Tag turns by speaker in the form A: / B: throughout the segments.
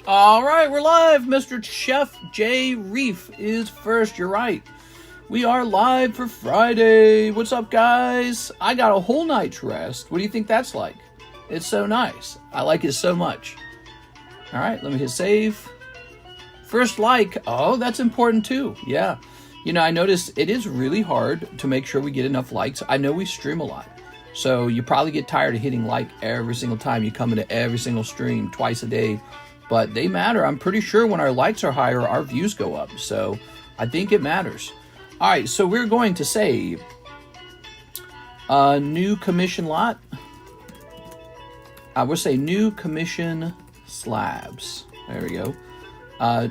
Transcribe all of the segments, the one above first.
A: All right, we're live. Mr. Chef J. Reef is first. You're right. We are live for Friday. What's up, guys? I got a whole night's rest. What do you think that's like? It's so nice. I like it so much. All right, let me hit save. First like. Oh, that's important too. Yeah. You know, I noticed it is really hard to make sure we get enough likes. I know we stream a lot. So you probably get tired of hitting like every single time you come into every single stream twice a day. But they matter. I'm pretty sure when our likes are higher, our views go up. So I think it matters. All right, so we're going to say new commission lot. We'll say new commission slabs. There we go.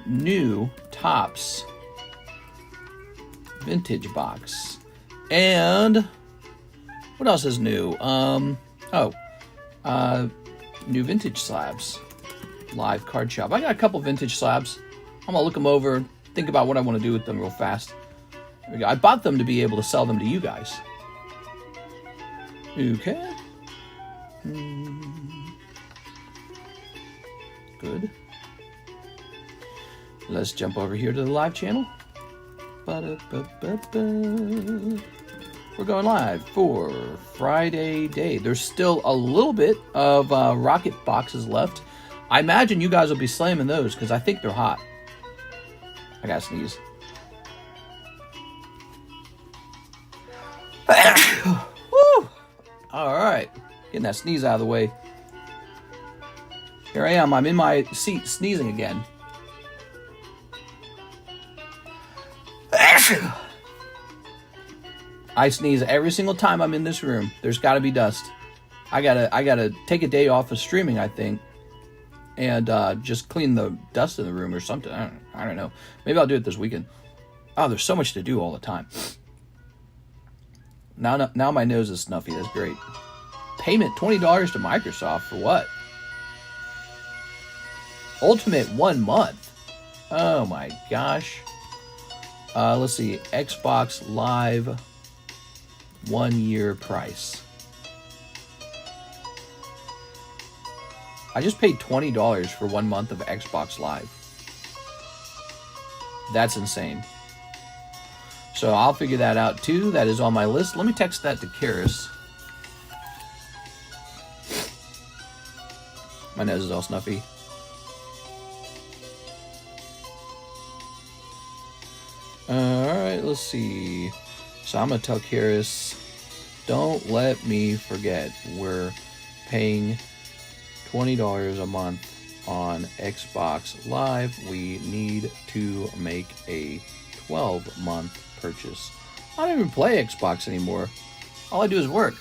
A: New tops vintage box. And what else is new? New vintage slabs. Live card shop. I got a couple vintage slabs. I'm gonna look them over, think about what I want to do with them real fast. There we go. I bought them to be able to sell them to you guys. Okay. Good. Let's jump over here to the live channel. We're going live for Friday day. There's still a little bit of rocket boxes left. I imagine you guys will be slamming those because I think they're hot. I gotta sneeze. Woo! All right, getting that sneeze out of the way. Here I am. I'm in my seat sneezing again. I sneeze every single time I'm in this room. There's got to be dust. I gotta take a day off of streaming, I think, and just clean the dust in the room or something. I don't know. Maybe I'll do it this weekend. Oh, there's so much to do all the time. Now my nose is snuffy. That's great. Payment $20 to Microsoft for what? Ultimate 1 month. Oh my gosh. Let's see. Xbox Live 1 year price. I just paid $20 for 1 month of Xbox Live. That's insane. So I'll figure that out too. That is on my list. Let me text that to Karis. My nose is all snuffy. Alright, let's see. So I'm going to tell Karis, don't let me forget we're paying $20 a month on Xbox Live. We need to make a 12-month purchase. I don't even play Xbox anymore. All I do is work.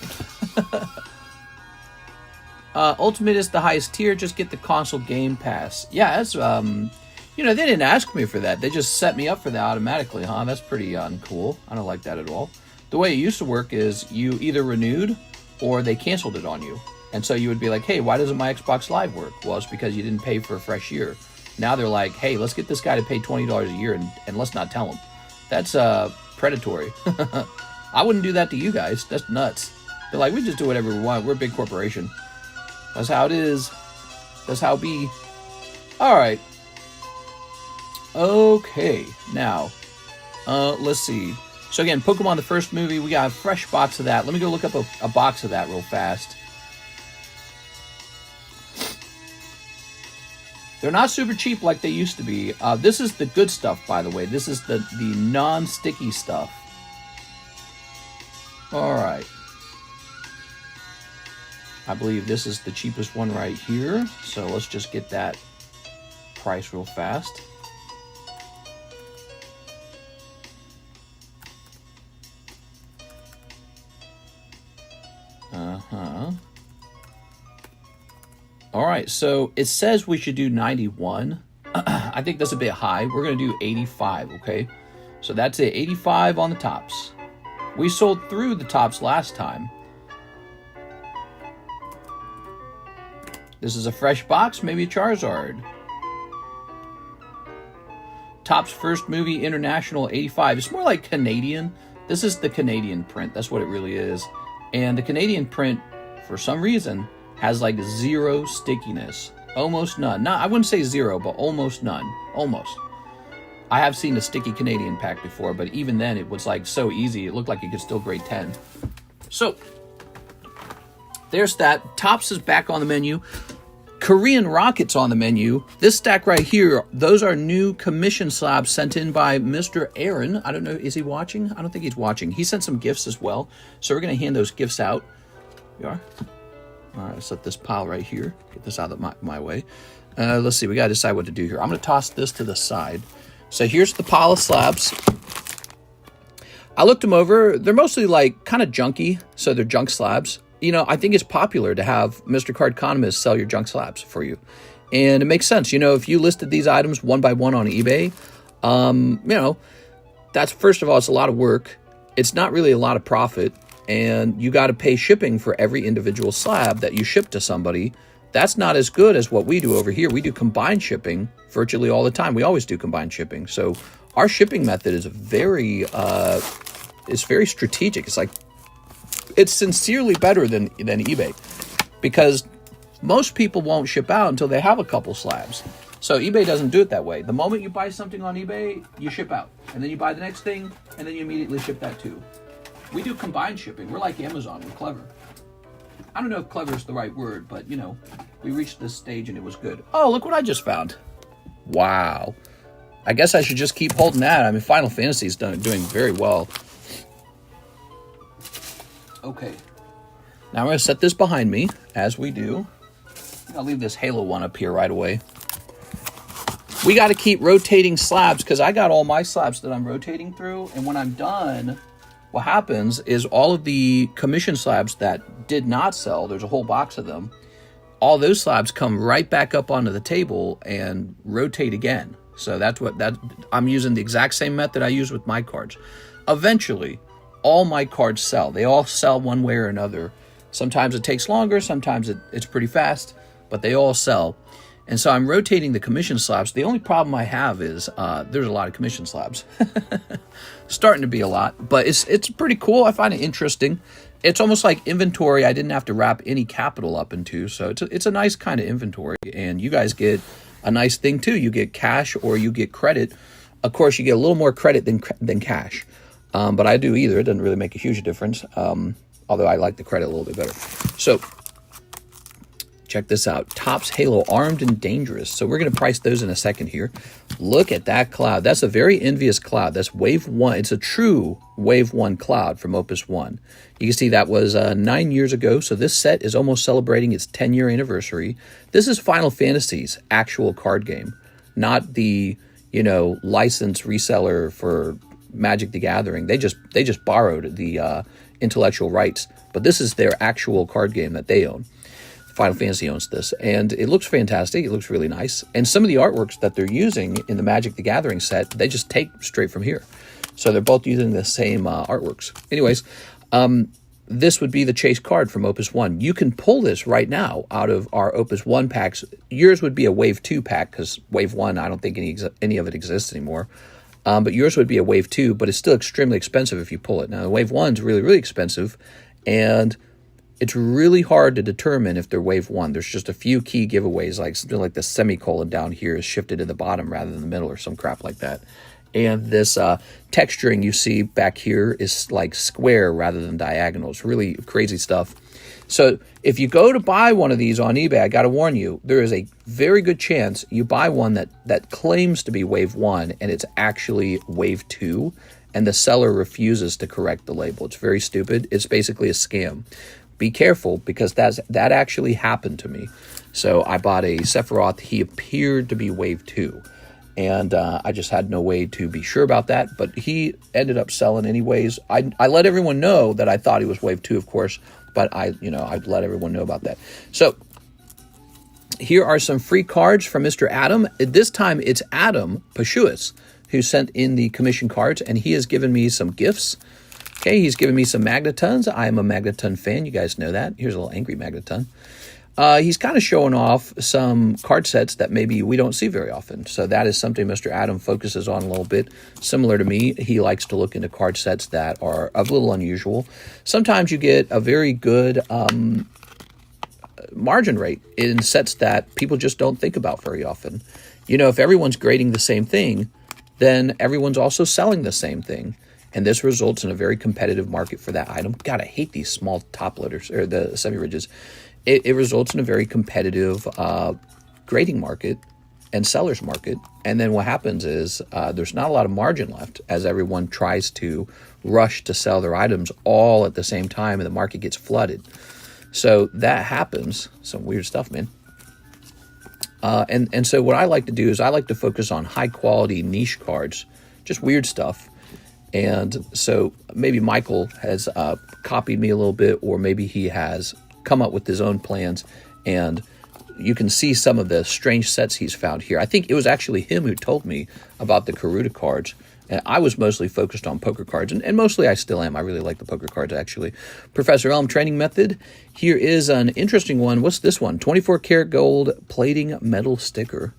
A: Ultimate is the highest tier. Just get the console Game Pass. Yeah, that's you know, they didn't ask me for that. They just set me up for that automatically, huh? That's pretty uncool. I don't like that at all. The way it used to work is you either renewed or they canceled it on you. And so you would be like, hey, why doesn't my Xbox Live work? Well, it's because you didn't pay for a fresh year. Now they're like, hey, let's get this guy to pay $20 a year and let's not tell him. That's predatory. I wouldn't do that to you guys. That's nuts. They're like, we just do whatever we want. We're a big corporation. That's how it is. That's how it be. All right. Okay, now, let's see. So again, Pokemon the first movie, we got a fresh box of that. Let me go look up a box of that real fast. They're not super cheap like they used to be. This is the good stuff, by the way. This is the non-sticky stuff. All right. I believe this is the cheapest one right here. So let's just get that price real fast. All right, so it says we should do 91. I think that's a bit high. We're going to do 85, okay? So that's it, 85 on the tops. We sold through the tops last time. This is a fresh box, maybe a Charizard. Topps first movie international, 85. It's more like Canadian. This is the Canadian print. That's what it really is. And the Canadian print, for some reason, has like zero stickiness. Almost none. I wouldn't say zero, but almost none. Almost. I have seen a sticky Canadian pack before, but even then it was like so easy. It looked like you could still grade 10. So, there's that. Tops is back on the menu. Korean Rocket's on the menu. This stack right here, those are new commission slabs sent in by Mr. Aaron. I don't know, is he watching? I don't think he's watching. He sent some gifts as well. So we're going to hand those gifts out. We are. All right, let's set this pile right here. Get this out of my way. Let's see, we got to decide what to do here. I'm going to toss this to the side. So here's the pile of slabs. I looked them over. They're mostly like kind of junky, so they're junk slabs. You know, I think it's popular to have Mr. Cardconomist sell your junk slabs for you. And it makes sense. You know, if you listed these items one by one on eBay, you know, that's, first of all, it's a lot of work. It's not really a lot of profit. And you got to pay shipping for every individual slab that you ship to somebody. That's not as good as what we do over here. We do combined shipping virtually all the time. We always do combined shipping. So our shipping method is very strategic. It's like, it's sincerely better than eBay, because most people won't ship out until they have a couple slabs. So eBay doesn't do it that way. The moment you buy something on eBay, you ship out, and then you buy the next thing, and then you immediately ship that too. We do combined shipping. We're like Amazon. We're clever. I don't know if clever is the right word, but you know, we reached this stage and it was good. Oh, look what I just found. Wow. I guess I should just keep holding that. I mean, Final Fantasy is doing very well. Okay, now I'm going to set this behind me, as we do. I'll leave this Halo one up here right away. We got to keep rotating slabs, because I got all my slabs that I'm rotating through, and when I'm done, what happens is all of the commission slabs that did not sell, there's a whole box of them, all those slabs come right back up onto the table and rotate again. So I'm using the exact same method I use with my cards. Eventually, all my cards sell. They all sell one way or another. Sometimes it takes longer, sometimes it's pretty fast, but they all sell. And so I'm rotating the commission slabs. The only problem I have is there's a lot of commission slabs. Starting to be a lot, but it's pretty cool. I find it interesting. It's almost like inventory I didn't have to wrap any capital up into, so it's a nice kind of inventory. And you guys get a nice thing too. You get cash or you get credit. Of course, you get a little more credit than cash. But I do either. It doesn't really make a huge difference, although I like the credit a little bit better. So, check this out. Topps Halo Armed and Dangerous. So we're going to price those in a second here. Look at that cloud. That's a very envious cloud. That's Wave 1. It's a true Wave 1 cloud from Opus 1. You can see that was 9 years ago, so this set is almost celebrating its 10-year anniversary. This is Final Fantasy's actual card game, not the, you know, licensed reseller for Magic the Gathering. They just borrowed the intellectual rights, but this is their actual card game that they own. Final Fantasy owns this, and it looks fantastic. It looks really nice, and some of the artworks that they're using in the Magic the Gathering set, they just take straight from here. So they're both using the same artworks. Anyways, this would be the chase card from Opus 1. You can pull this right now out of our Opus 1 packs. Yours would be a Wave 2 pack, because Wave 1, I don't think any of it exists anymore. But yours would be a Wave 2, but it's still extremely expensive if you pull it. Now, the Wave 1 is really, really expensive, and it's really hard to determine if they're Wave 1. There's just a few key giveaways, like something like the semicolon down here is shifted to the bottom rather than the middle or some crap like that. And this texturing you see back here is like square rather than diagonal. It's really crazy stuff. So if you go to buy one of these on eBay, I got to warn you, there is a very good chance you buy one that claims to be Wave 1 and it's actually Wave 2, and the seller refuses to correct the label. It's very stupid. It's basically a scam. Be careful, because that actually happened to me. So I bought a Sephiroth. He appeared to be Wave 2. And I just had no way to be sure about that. But he ended up selling anyways. I let everyone know that I thought he was Wave 2, of course. But I'd let everyone know about that. So here are some free cards from Mr. Adam. This time it's Adam Pashuis who sent in the commission cards. And he has given me some gifts. Okay, he's given me some Magnetons. I am a Magneton fan. You guys know that. Here's a little angry Magneton. He's kind of showing off some card sets that maybe we don't see very often. So that is something Mr. Adam focuses on a little bit. Similar to me, he likes to look into card sets that are a little unusual. Sometimes you get a very good margin rate in sets that people just don't think about very often. You know, if everyone's grading the same thing, then everyone's also selling the same thing. And this results in a very competitive market for that item. God, I hate these small top loaders, or the semi-rigids. It results in a very competitive grading market and seller's market. And then what happens is there's not a lot of margin left as everyone tries to rush to sell their items all at the same time and the market gets flooded. So that happens. Some weird stuff, man. And so what I like to do is I like to focus on high quality niche cards, just weird stuff. And so maybe Michael has copied me a little bit, or maybe he has come up with his own plans, and you can see some of the strange sets he's found here. I think it was actually him who told me about the Karuta cards. And I was mostly focused on poker cards, and mostly I still am. I really like the poker cards, actually. Professor Elm Training Method. Here is an interesting one. What's this one? 24 karat gold plating metal sticker.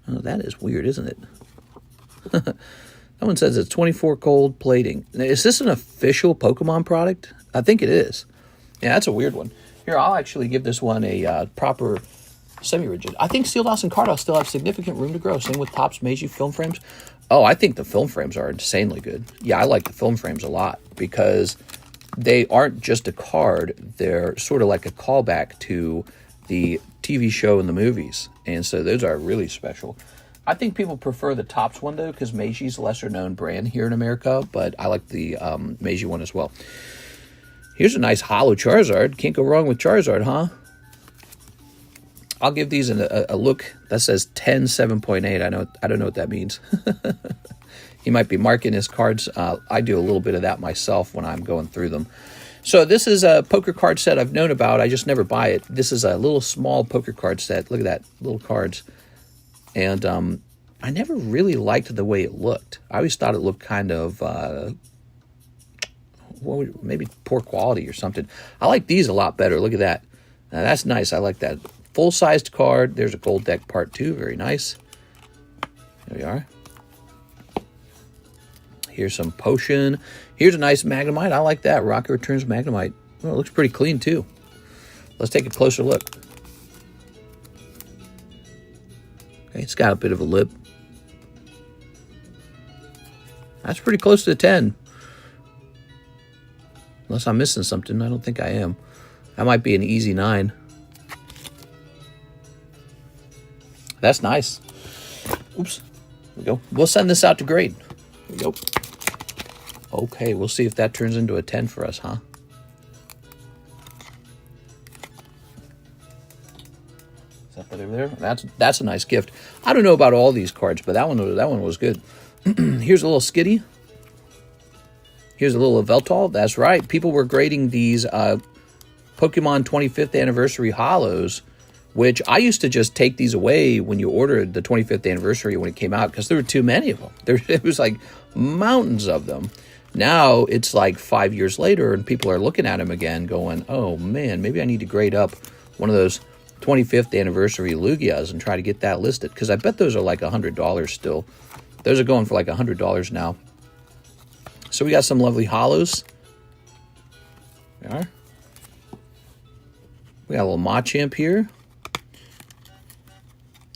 A: Oh, that is weird, isn't it? That one says it's 24 gold plating. Is this an official Pokemon product? I think it is. Yeah, that's a weird one. Here, I'll actually give this one a proper semi-rigid. I think Steel Dawson Carddass still have significant room to grow. Same with Topps Meiji film frames. Oh, I think the film frames are insanely good. Yeah, I like the film frames a lot because they aren't just a card. They're sort of like a callback to the TV show and the movies. And so those are really special. I think people prefer the Topps one, though, because Meiji's a lesser-known brand here in America, but I like the Meiji one as well. Here's a nice hollow Charizard. Can't go wrong with Charizard, huh? I'll give these a look. That says 10 7.8. I don't know what that means. He might be marking his cards. I do a little bit of that myself when I'm going through them. So this is a poker card set I've known about. I just never buy it. This is a little small poker card set. Look at that, little cards. And I never really liked the way it looked. I always thought it looked kind of maybe poor quality or something. I like these a lot better. Look at that. Now, that's nice. I like that. Full-sized card. There's a gold deck part 2. Very nice. There we are. Here's some potion. Here's a nice Magnemite. I like that. Rocket Returns Magnemite. Well, it looks pretty clean, too. Let's take a closer look. Okay, it's got a bit of a lip. That's pretty close to 10. Unless I'm missing something. I don't think I am. That might be an easy 9. That's nice. Oops. There we go. We'll send this out to grade. There we go. Okay, we'll see if that turns into a 10 for us, huh? Is that better there? That's a nice gift. I don't know about all these cards, but that one was good. Here's a little Skitty. Here's a little Veltal. That's right. People were grading these Pokemon 25th anniversary hollows, which I used to just take these away when you ordered the 25th anniversary when it came out because there were too many of them. It was like mountains of them. Now it's like 5 years later and people are looking at them again going, oh man, maybe I need to grade up one of those 25th anniversary Lugias and try to get that listed because I bet those are like $100 still. Those are going for like $100 now. So we got some lovely hollows. There we are. We got a little Machamp here.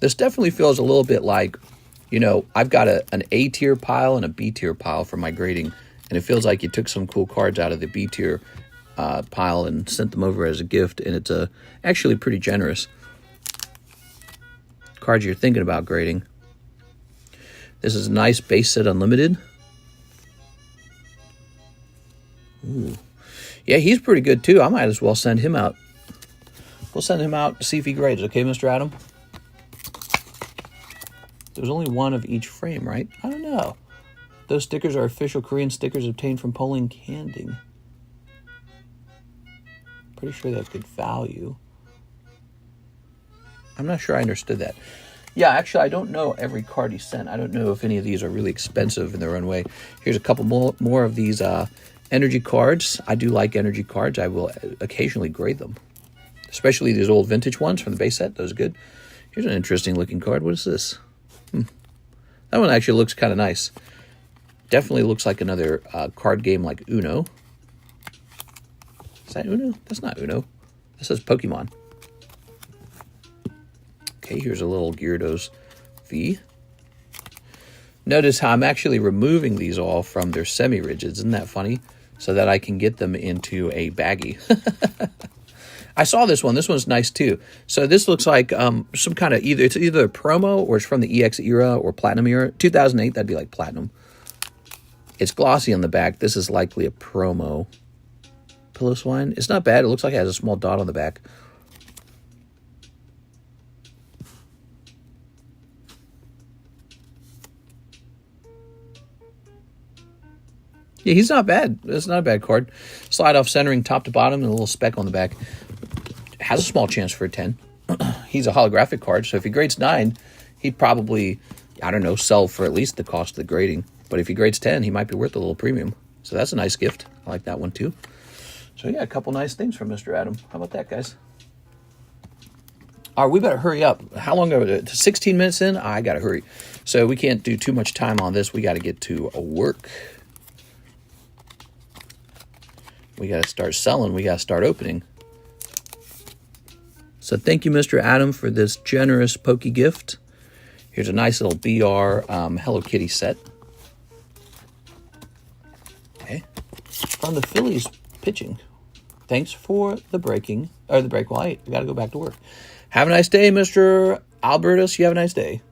A: This definitely feels a little bit like, you know, I've got an A tier pile and a B tier pile for my grading, and it feels like you took some cool cards out of the B tier pile and sent them over as a gift, and it's actually pretty generous. Cards you're thinking about grading. This is a nice base set unlimited. Ooh. Yeah, he's pretty good too. I might as well send him out. We'll send him out to see if he grades, okay, Mr. Adam? There's only one of each frame, right? I don't know. Those stickers are official Korean stickers obtained from Poland Canding. Pretty sure they have good value. I'm not sure I understood that. Yeah, actually, I don't know every card he sent. I don't know if any of these are really expensive in their own way. Here's a couple more of these energy cards. I do like energy cards. I will occasionally grade them. Especially these old vintage ones from the base set. Those are good. Here's an interesting looking card. What is this? That one actually looks kind of nice. Definitely looks like another card game like Uno. Is that Uno? That's not Uno. This says Pokemon. Okay, here's a little Gyarados V. Notice how I'm actually removing these all from their semi-rigids. Isn't that funny? So that I can get them into a baggie. I saw this one. This one's nice too. So this looks like some kind of it's either a promo or it's from the EX era or Platinum era. 2008, that'd be like Platinum. It's glossy on the back. This is likely a promo. Pillow Swine. It's not bad. It looks like it has a small dot on the back. Yeah, he's not bad. It's not a bad card. Slide off centering top to bottom and a little speck on the back. Has a small chance for a 10. He's a holographic card, so if he grades 9, he'd probably, I don't know, sell for at least the cost of the grading. But if he grades 10, he might be worth a little premium. So that's a nice gift. I like that one too. So yeah, a couple nice things from Mr. Adam. How about that, guys? All right, we better hurry up. How long are we? 16 minutes in? I got to hurry. So we can't do too much time on this. We got to get to work. We got to start selling. We got to start opening. So thank you, Mr. Adam, for this generous Pokey gift. Here's a nice little BR Hello Kitty set. Okay. From the Phillies pitching. Thanks for the breaking, or the break. Well, I got to go back to work. Have a nice day, Mr. Albertus. You have a nice day.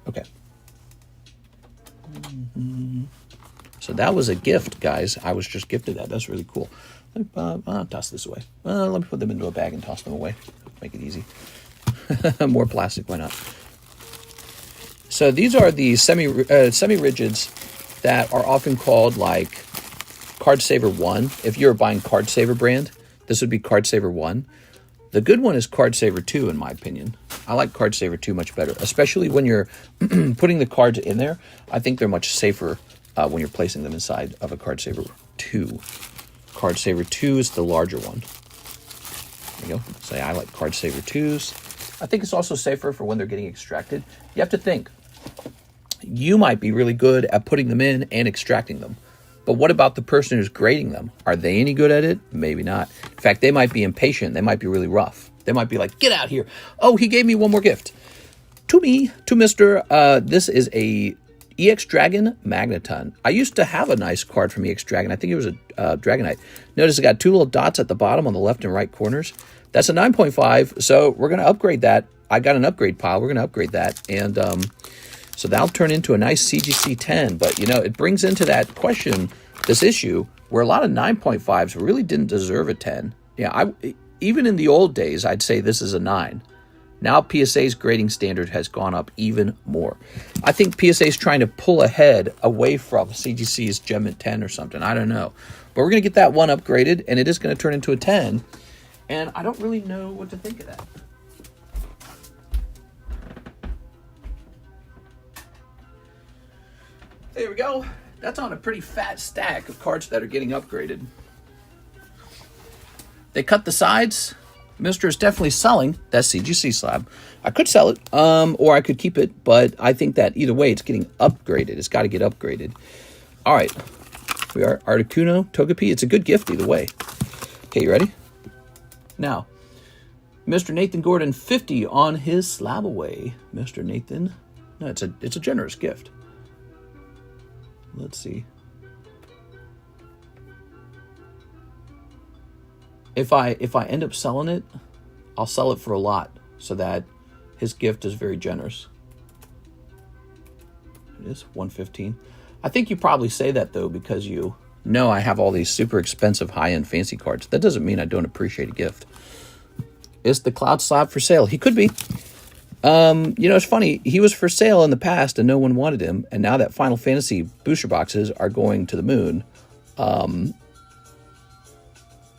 A: Okay. So that was a gift, guys. I was just gifted that. That's really cool. I'll toss this away. Let me put them into a bag and toss them away. Make it easy. More plastic, why not? So these are the semi-rigids that are often called like Card Saver 1. If you're buying Card Saver brand, this would be Card Saver 1. The good one is Card Saver 2, in my opinion. I like Card Saver 2 much better, especially when you're putting the cards in there. I think they're much safer when you're placing them inside of a Card Saver 2. Card Saver 2 is the larger one. There you go. Say I like Card Saver 2s. I think it's also safer for when they're getting extracted. You have to think. You might be really good at putting them in and extracting them. But what about the person who's grading them? Are they any good at it? Maybe not. In fact, they might be impatient. They might be really rough. They might be like, get out here. Oh, he gave me one more gift. To me, to Mr. This is a EX Dragon Magneton. I used to have a nice card from EX Dragon. I think it was a Dragonite. Notice it got two little dots at the bottom on the left and right corners. That's a 9.5, so we're going to upgrade that. I got an upgrade pile. We're going to upgrade that. And so that'll turn into a nice CGC 10. But, you know, it brings into that question, this issue, where a lot of 9.5s really didn't deserve a 10. Yeah, even in the old days, I'd say this is a 9. Now PSA's grading standard has gone up even more. I think PSA's trying to pull ahead away from CGC's Gem at 10 or something. I don't know. But we're going to get that one upgraded, and it is going to turn into a 10. And I don't really know what to think of that. There we go. That's on a pretty fat stack of cards that are getting upgraded. They cut the sides. Mr. is definitely selling that CGC slab. I could sell it, or I could keep it, but I think that either way, it's getting upgraded. It's got to get upgraded. All right. We are Articuno, Togepi. It's a good gift either way. Okay, you ready? Now, Mr. Nathan Gordon, 50 on his slab away. Mr. Nathan. No, it's a generous gift. Let's see. If I end up selling it, I'll sell it for a lot so that his gift is very generous. It is 115. I think you probably say that though because you know I have all these super expensive high-end fancy cards. That doesn't mean I don't appreciate a gift. Is the Cloud Slab for sale? He could be. You know, it's funny. He was for sale in the past and no one wanted him. And now that Final Fantasy booster boxes are going to the moon,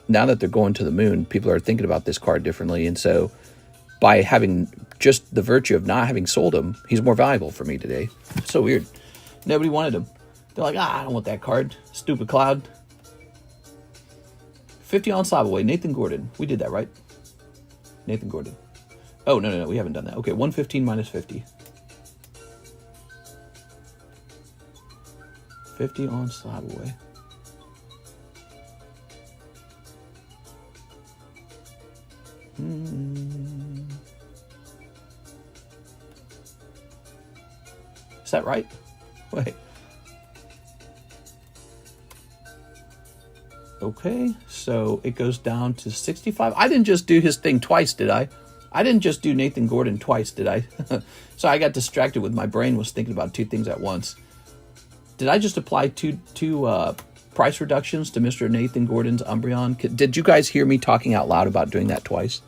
A: now that they're going to the moon, people are thinking about this card differently. And so by having just the virtue of not having sold him, he's more valuable for me today. It's so weird. Nobody wanted him. They're like, I don't want that card. Stupid Cloud. 50 on slab away. Nathan Gordon. We did that, right? Nathan Gordon. Oh, no. We haven't done that. Okay, 115 minus 50. 50 on slab away. Is that right? Wait. Okay, so it goes down to 65. I didn't just do his thing twice, did I? I didn't just do Nathan Gordon twice, did I? So I got distracted with my brain was thinking about two things at once. Did I just apply two price reductions to Mr. Nathan Gordon's Umbreon? Did you guys hear me talking out loud about doing that twice?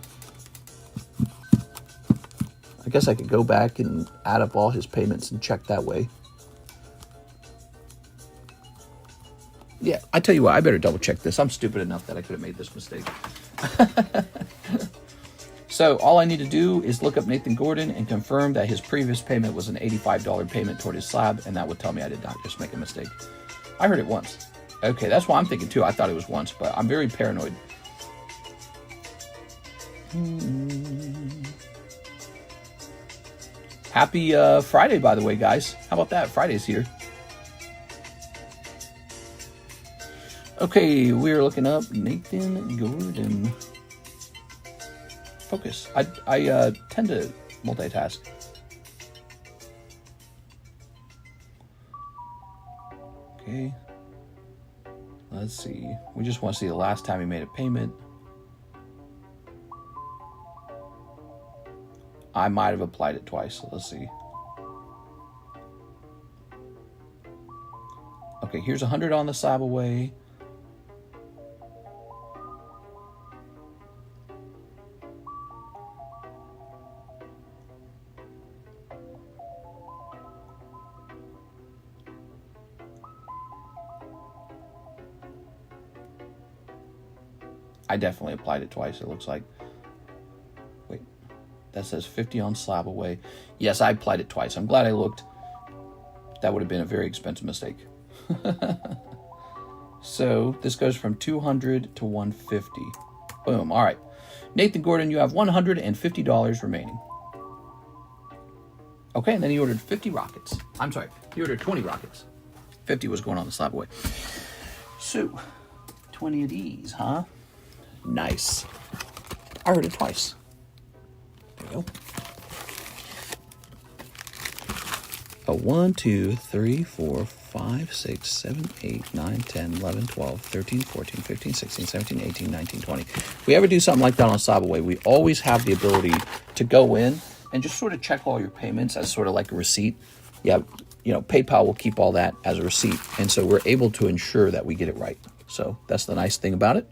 A: I guess I could go back and add up all his payments and check that way. Yeah, I tell you what, I better double check this. I'm stupid enough that I could have made this mistake. So all I need to do is look up Nathan Gordon and confirm that his previous payment was an $85 payment toward his slab, and that would tell me I did not just make a mistake. I heard it once. Okay, that's why I'm thinking too. I thought it was once, but I'm very paranoid. Happy Friday, by the way, guys. How about that? Friday's here. Okay, we're looking up Nathan Gordon. Focus. I tend to multitask. Okay. Let's see. We just want to see the last time he made a payment. I might have applied it twice. So let's see. Okay, here's 100 on the slab away. I definitely applied it twice, it looks like. Wait, that says 50 on slab away. Yes, I applied it twice. I'm glad I looked. That would have been a very expensive mistake. So this goes from 200 to 150. Boom, all right. Nathan Gordon, you have $150 remaining. Okay, and then he ordered 50 rockets. I'm sorry, he ordered 20 rockets. 50 was going on the slab away. So, 20 of these, huh? Nice. I heard it twice. There you go. A 1, 2, 3, 4, 5, 6, 7, 8, 9, 10, 11, 12, 13, 14, 15, 16, 17, 18, 19, 20. If we ever do something like that on Slabaway, we always have the ability to go in and just sort of check all your payments as sort of like a receipt. Yeah, you know, PayPal will keep all that as a receipt. And so we're able to ensure that we get it right. So that's the nice thing about it.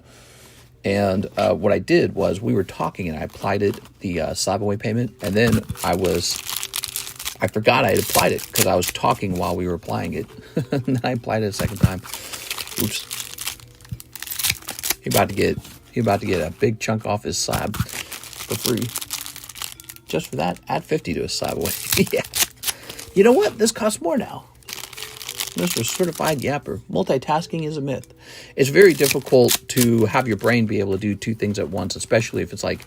A: And what I did was we were talking and I applied it, the Slabaway payment, and then I forgot I had applied it because I was talking while we were applying it. And then I applied it a second time. Oops. He about to get a big chunk off his slab for free. Just for that, add 50 to his Slabaway. Yeah. You know what? This costs more now. Mr. Certified Yapper. Multitasking is a myth. It's very difficult to have your brain be able to do two things at once, especially if it's like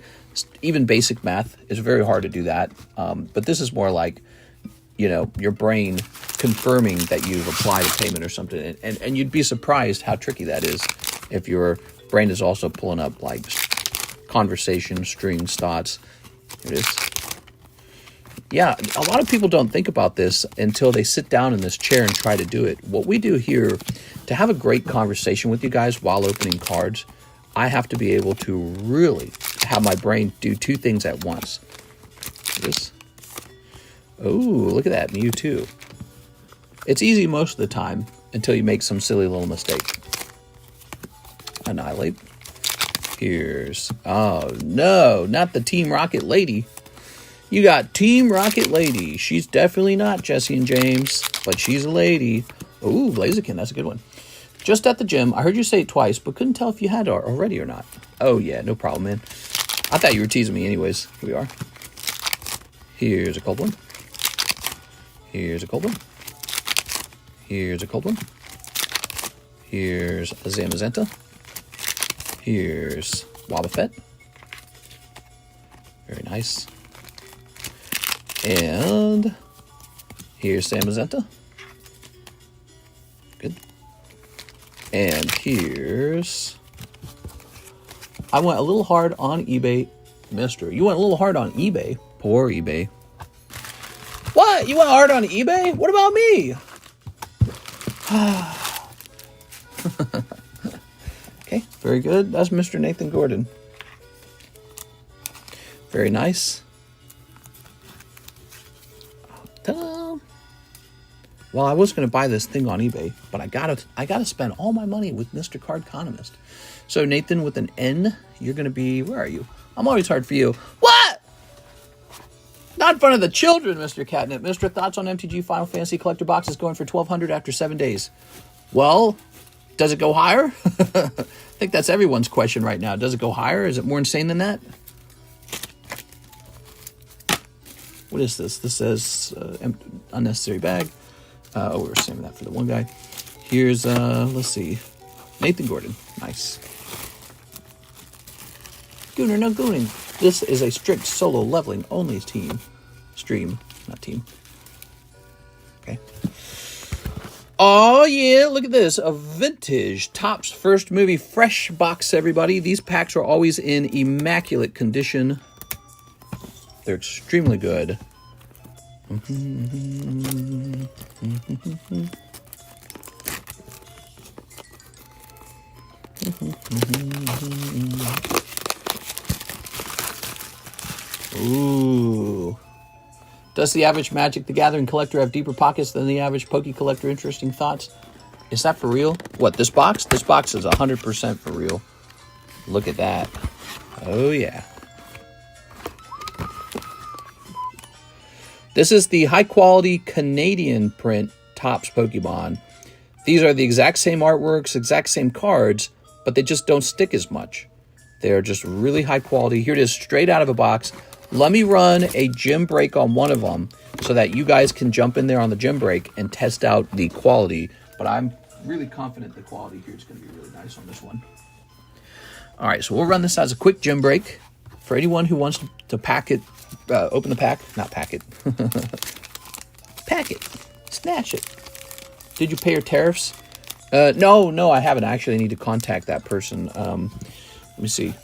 A: even basic math. It's very hard to do that. But this is more like, you know, your brain confirming that you've applied a payment or something. And you'd be surprised how tricky that is if your brain is also pulling up like conversation, strings, thoughts. Here it is. Yeah, a lot of people don't think about this until they sit down in this chair and try to do it. What we do here, to have a great conversation with you guys while opening cards, I have to be able to really have my brain do two things at once. This. Oh, look at that, Mewtwo. It's easy most of the time until you make some silly little mistake. Annihilate. Here's... Oh, no, not the Team Rocket Lady. You got Team Rocket Lady. She's definitely not Jesse and James, but she's a lady. Ooh, Blaziken, that's a good one. Just at the gym. I heard you say it twice, but couldn't tell if you had already or not. Oh, yeah, no problem, man. I thought you were teasing me anyways. Here we are. Here's a cold one. Here's a cold one. Here's a cold one. Here's a Zamazenta. Here's Wobbuffet. Very nice. And here's Zamazenta. Good. And here's... I went a little hard on eBay. Mister, you went a little hard on eBay. Poor eBay. What? You want art on eBay? What about me? Okay, very good. That's Mr. Nathan Gordon. Very nice. Ta-da. Well, I was going to buy this thing on eBay, but I gotta spend all my money with Mr. Cardconomist. So Nathan with an N, you're going to be, where are you? I'm always hard for you. What? Not in front of the children, Mr. Catnip. Mr. Thoughts on MTG Final Fantasy collector boxes going for $1,200 after 7 days? Well, does it go higher? I think that's everyone's question right now. Does it go higher? Is it more insane than that? What is this? This says unnecessary bag. Oh, we were saving that for the one guy. Here's, let's see, Nathan Gordon. Nice. Gooner, no gooning. This is a strict solo leveling only stream, not team. Okay. Oh, yeah, look at this. A vintage Topps first movie fresh box, everybody. These packs are always in immaculate condition. They're extremely good. Ooh. Does the average Magic the Gathering collector have deeper pockets than the average Poke collector? Interesting thoughts. Is that for real? What, this box? This box is 100% for real. Look at that. Oh, yeah. This is the high-quality Canadian print Topps Pokemon. These are the exact same artworks, exact same cards, but they just don't stick as much. They're just really high quality. Here it is, straight out of a box. Let me run a gym break on one of them so that you guys can jump in there on the gym break and test out the quality. But I'm really confident the quality here is going to be really nice on this one. All right, so we'll run this as a quick gym break. For anyone who wants to pack it, open the pack, not pack it. Pack it, snatch it. Did you pay your tariffs? No, I haven't. I actually need to contact that person. Let me see.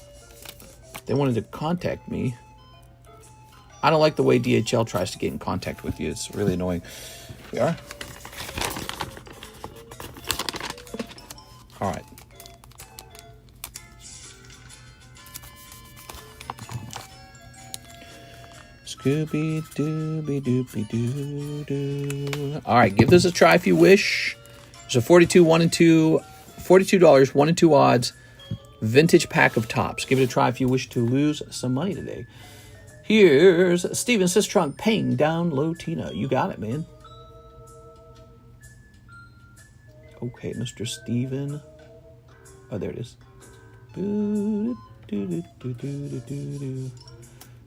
A: They wanted to contact me. I don't like the way DHL tries to get in contact with you. It's really annoying. Here we are. All right. Scooby-Dooby-Dooby-Doo-Doo. All right, give this a try if you wish. There's a $42 1 and 2 odds vintage pack of Topps. Give it a try if you wish to lose some money today. Here's Steven Sistrunk paying down low Tina. You got it, man. Okay, Mr. Steven. Oh, there it is.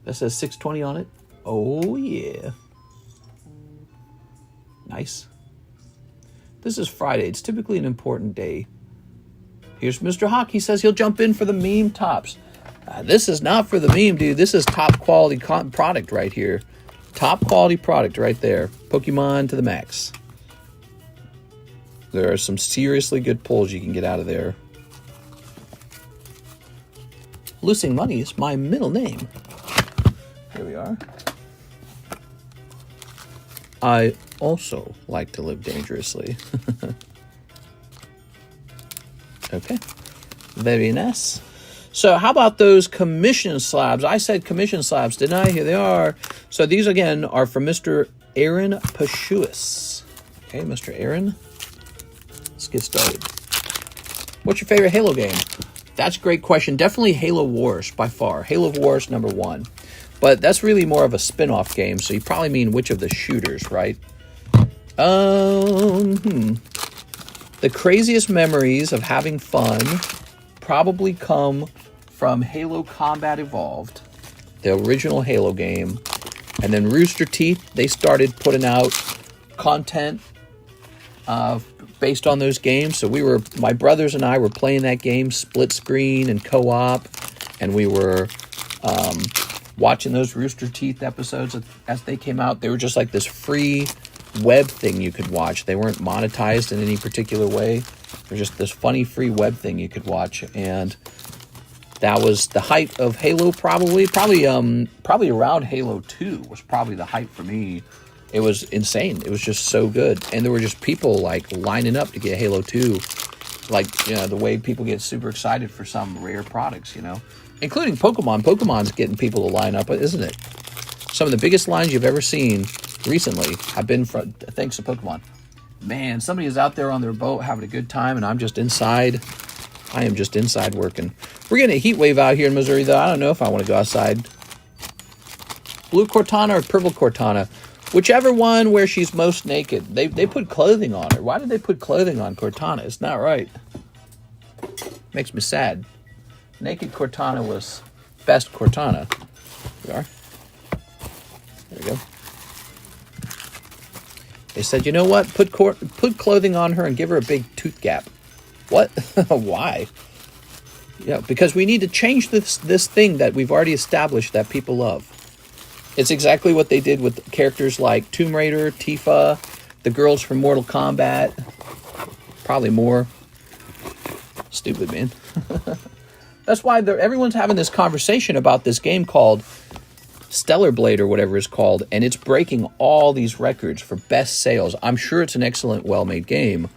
A: That says 620 on it. Oh, yeah. Nice. This is Friday. It's typically an important day. Here's Mr. Hawk. He says he'll jump in for the meme Topps. This is not for the meme, dude. This is top quality product right here. Top quality product right there. Pokemon to the max. There are some seriously good pulls you can get out of there. Losing money is my middle name. Here we are. I also like to live dangerously. Okay. Very nice. So how about those commission slabs? I said commission slabs, didn't I? Here they are. So these, again, are from Mr. Aaron Pashuis. Okay, Mr. Aaron. Let's get started. What's your favorite Halo game? That's a great question. Definitely Halo Wars, by far. Halo Wars, #1. But that's really more of a spin-off game, so you probably mean which of the shooters, right? The craziest memories of having fun probably come from Halo Combat Evolved, the original Halo game. And then Rooster Teeth, they started putting out content based on those games. So my brothers and I were playing that game split screen and co-op, and we were watching those Rooster Teeth episodes as they came out. They were just like this free web thing you could watch. They weren't monetized in any particular way. They're just this funny free web thing you could watch, and that was the height of Halo. Probably around Halo 2 was probably the height for me. It was insane. It was just so good. And there were just people like lining up to get Halo 2. Like, you know, the way people get super excited for some rare products, you know, including Pokemon. Pokemon's getting people to line up, isn't it? Some of the biggest lines you've ever seen recently have been thanks to Pokemon. Man, somebody is out there on their boat having a good time, and I'm just inside. I am just inside working. We're getting a heat wave out here in Missouri, though. I don't know if I want to go outside. Blue Cortana or purple Cortana? Whichever one where she's most naked. They put clothing on her. Why did they put clothing on Cortana? It's not right. Makes me sad. Naked Cortana was best Cortana. Here we are. There we go. They said, you know what? Put clothing on her and give her a big tooth gap. What? Why? Yeah, because we need to change this thing that we've already established that people love. It's exactly what they did with characters like Tomb Raider, Tifa, the girls from Mortal Kombat. Probably more. Stupid, man. That's why everyone's having this conversation about this game called Stellar Blade or whatever it's called, and it's breaking all these records for best sales. I'm sure it's an excellent, well-made game,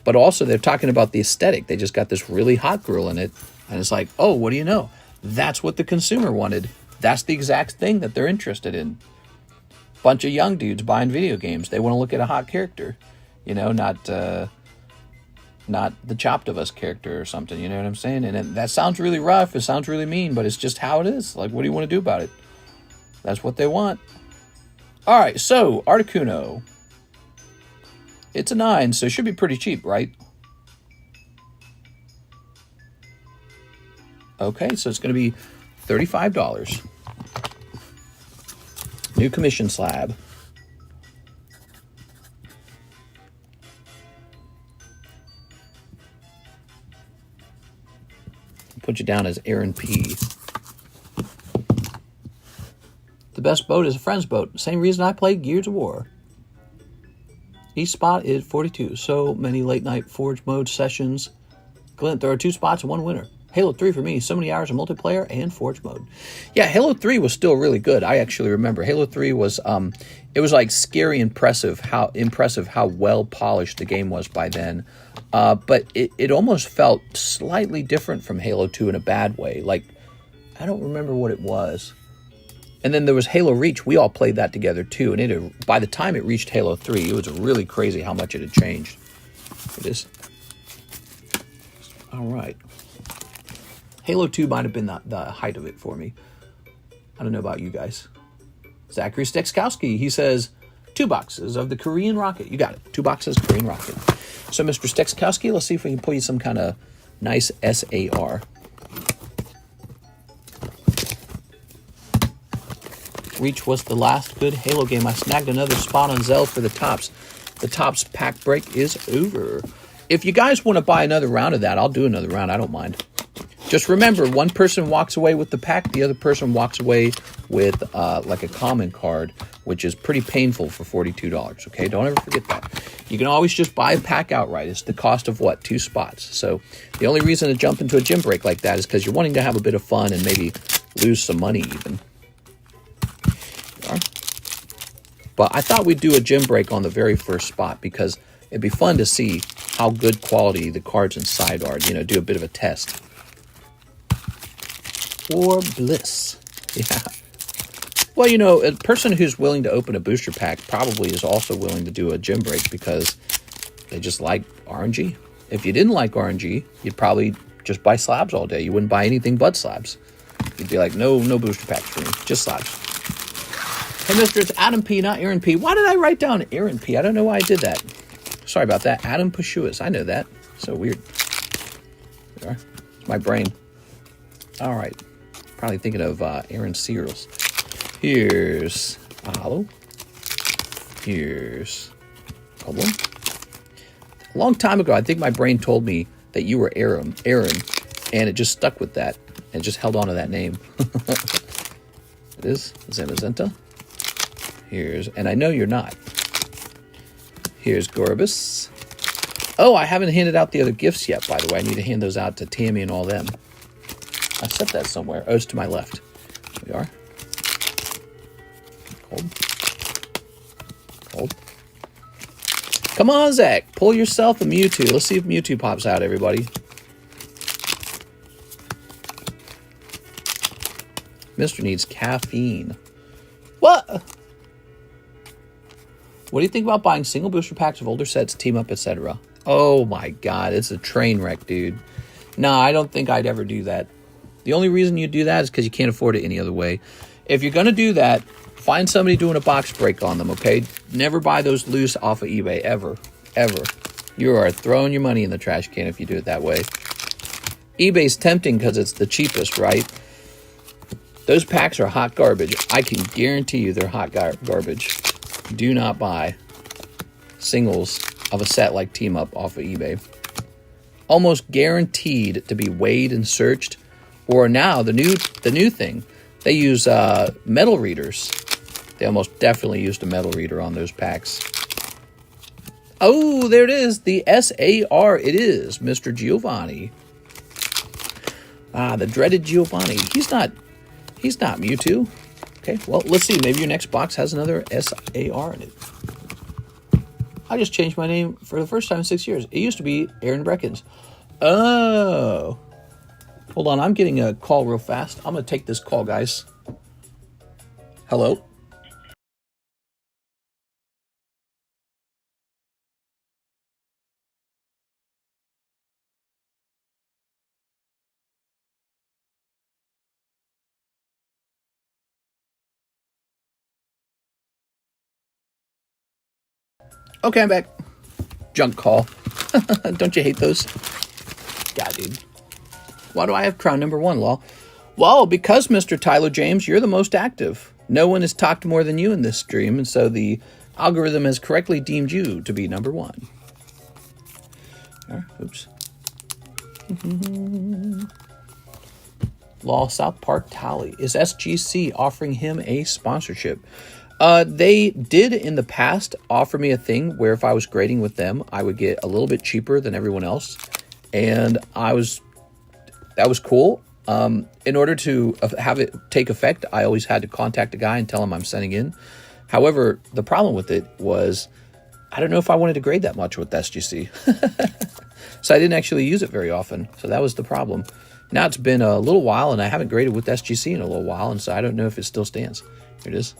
A: but also they're talking about the aesthetic. They just got this really hot girl in it, and it's like, oh, what do you know? That's what the consumer wanted. That's the exact thing that they're interested in. Bunch of young dudes buying video games. They want to look at a hot character, you know, not the Chopped of Us character or something. You know what I'm saying? And that sounds really rough. It sounds really mean, but it's just how it is. Like, what do you want to do about it? That's what they want. All right, so Articuno. It's a 9, so it should be pretty cheap, right? Okay, so it's going to be $35. New commission slab. Put you down as Aaron P. The best boat is a friend's boat. Same reason I play Gears of War. Each spot is 42. So many late night Forge mode sessions. Glint, there are 2 spots and 1 winner. Halo 3 for me, so many hours of multiplayer and Forge mode. Yeah, Halo 3 was still really good. I actually remember Halo 3 was it was like scary impressive how well polished the game was by then. But it almost felt slightly different from Halo 2 in a bad way. Like, I don't remember what it was. And then there was Halo Reach. We all played that together too. And by the time it reached Halo 3, it was really crazy how much it had changed. It is. All right. Halo 2 might have been the height of it for me. I don't know about you guys. Zachary Stekskowski, he says, 2 boxes of the Korean rocket. You got it. 2 boxes Korean rocket. So, Mr. Stekskowski, let's see if we can pull you some kind of nice SAR. Reach was the last good Halo game. I snagged another spot on ZELLE for the tops. The tops pack break is over. If you guys want to buy another round of that, I'll do another round. I don't mind. Just remember, one person walks away with the pack, the other person walks away with like a common card, which is pretty painful for $42, okay? Don't ever forget that. You can always just buy a pack outright. It's the cost of, what, 2 spots. So the only reason to jump into a gym break like that is because you're wanting to have a bit of fun and maybe lose some money even. But I thought we'd do a gym break on the very first spot because it'd be fun to see how good quality the cards inside are. You know, do a bit of a test. Or bliss. Yeah. Well, you know, a person who's willing to open a booster pack probably is also willing to do a gym break because they just like RNG. If you didn't like RNG, you'd probably just buy slabs all day. You wouldn't buy anything but slabs. You'd be like, no booster packs for me, just slabs. Hey, mister, it's Adam P, not Aaron P. Why did I write down Aaron P? I don't know why I did that. Sorry about that. Adam Pashuas. I know that. So weird. There are. It's my brain. All right. Probably thinking of Aaron Searles. Here's Hollow. Here's Problem. A long time ago, I think my brain told me that you were Aaron, and it just stuck with that and just held on to that name. It is Zamazenta. Here's, and I know you're not. Here's Gorbis. Oh, I haven't handed out the other gifts yet, by the way. I need to hand those out to Tammy and all them. I set that somewhere. Oh, it's to my left. There we are. Cold. Come on, Zach. Pull yourself a Mewtwo. Let's see if Mewtwo pops out, everybody. Mister needs caffeine. What? What do you think about buying single booster packs of older sets, team up, etc.? Oh my god, it's a train wreck, dude. No, I don't think I'd ever do that. The only reason you do that is because you can't afford it any other way. If you're going to do that, find somebody doing a box break on them, okay? Never buy those loose off of eBay, ever. Ever. You are throwing your money in the trash can if you do it that way. eBay's tempting because it's the cheapest, right? Those packs are hot garbage. I can guarantee you they're hot garbage. Do not buy singles of a set like Team Up off of eBay. Almost guaranteed to be weighed and searched. Or now, the new thing, they use metal readers. They almost definitely used a metal reader on those packs. Oh, there it is. The SAR it is, Mr. Giovanni. Ah, the dreaded Giovanni. He's not Mewtwo. Okay, well, let's see. Maybe your next box has another SAR in it. I just changed my name for the first time in 6 years. It used to be Aaron Breckens. Oh. Hold on, I'm getting a call real fast. I'm going to take this call, guys. Hello? Okay, I'm back. Junk call. Don't you hate those? God, dude. Why do I have crown number 1, Law? Well, because, Mr. Tyler James, you're the most active. No one has talked more than you in this stream, and so the algorithm has correctly deemed you to be number 1. Oops. Law, South Park Tally. Is SGC offering him a sponsorship? They did in the past offer me a thing where if I was grading with them, I would get a little bit cheaper than everyone else. And that was cool. In order to have it take effect, I always had to contact a guy and tell him I'm sending in. However, the problem with it was I don't know if I wanted to grade that much with SGC. So I didn't actually use it very often. So that was the problem. Now it's been a little while and I haven't graded with SGC in a little while. And so I don't know if it still stands. Here it is.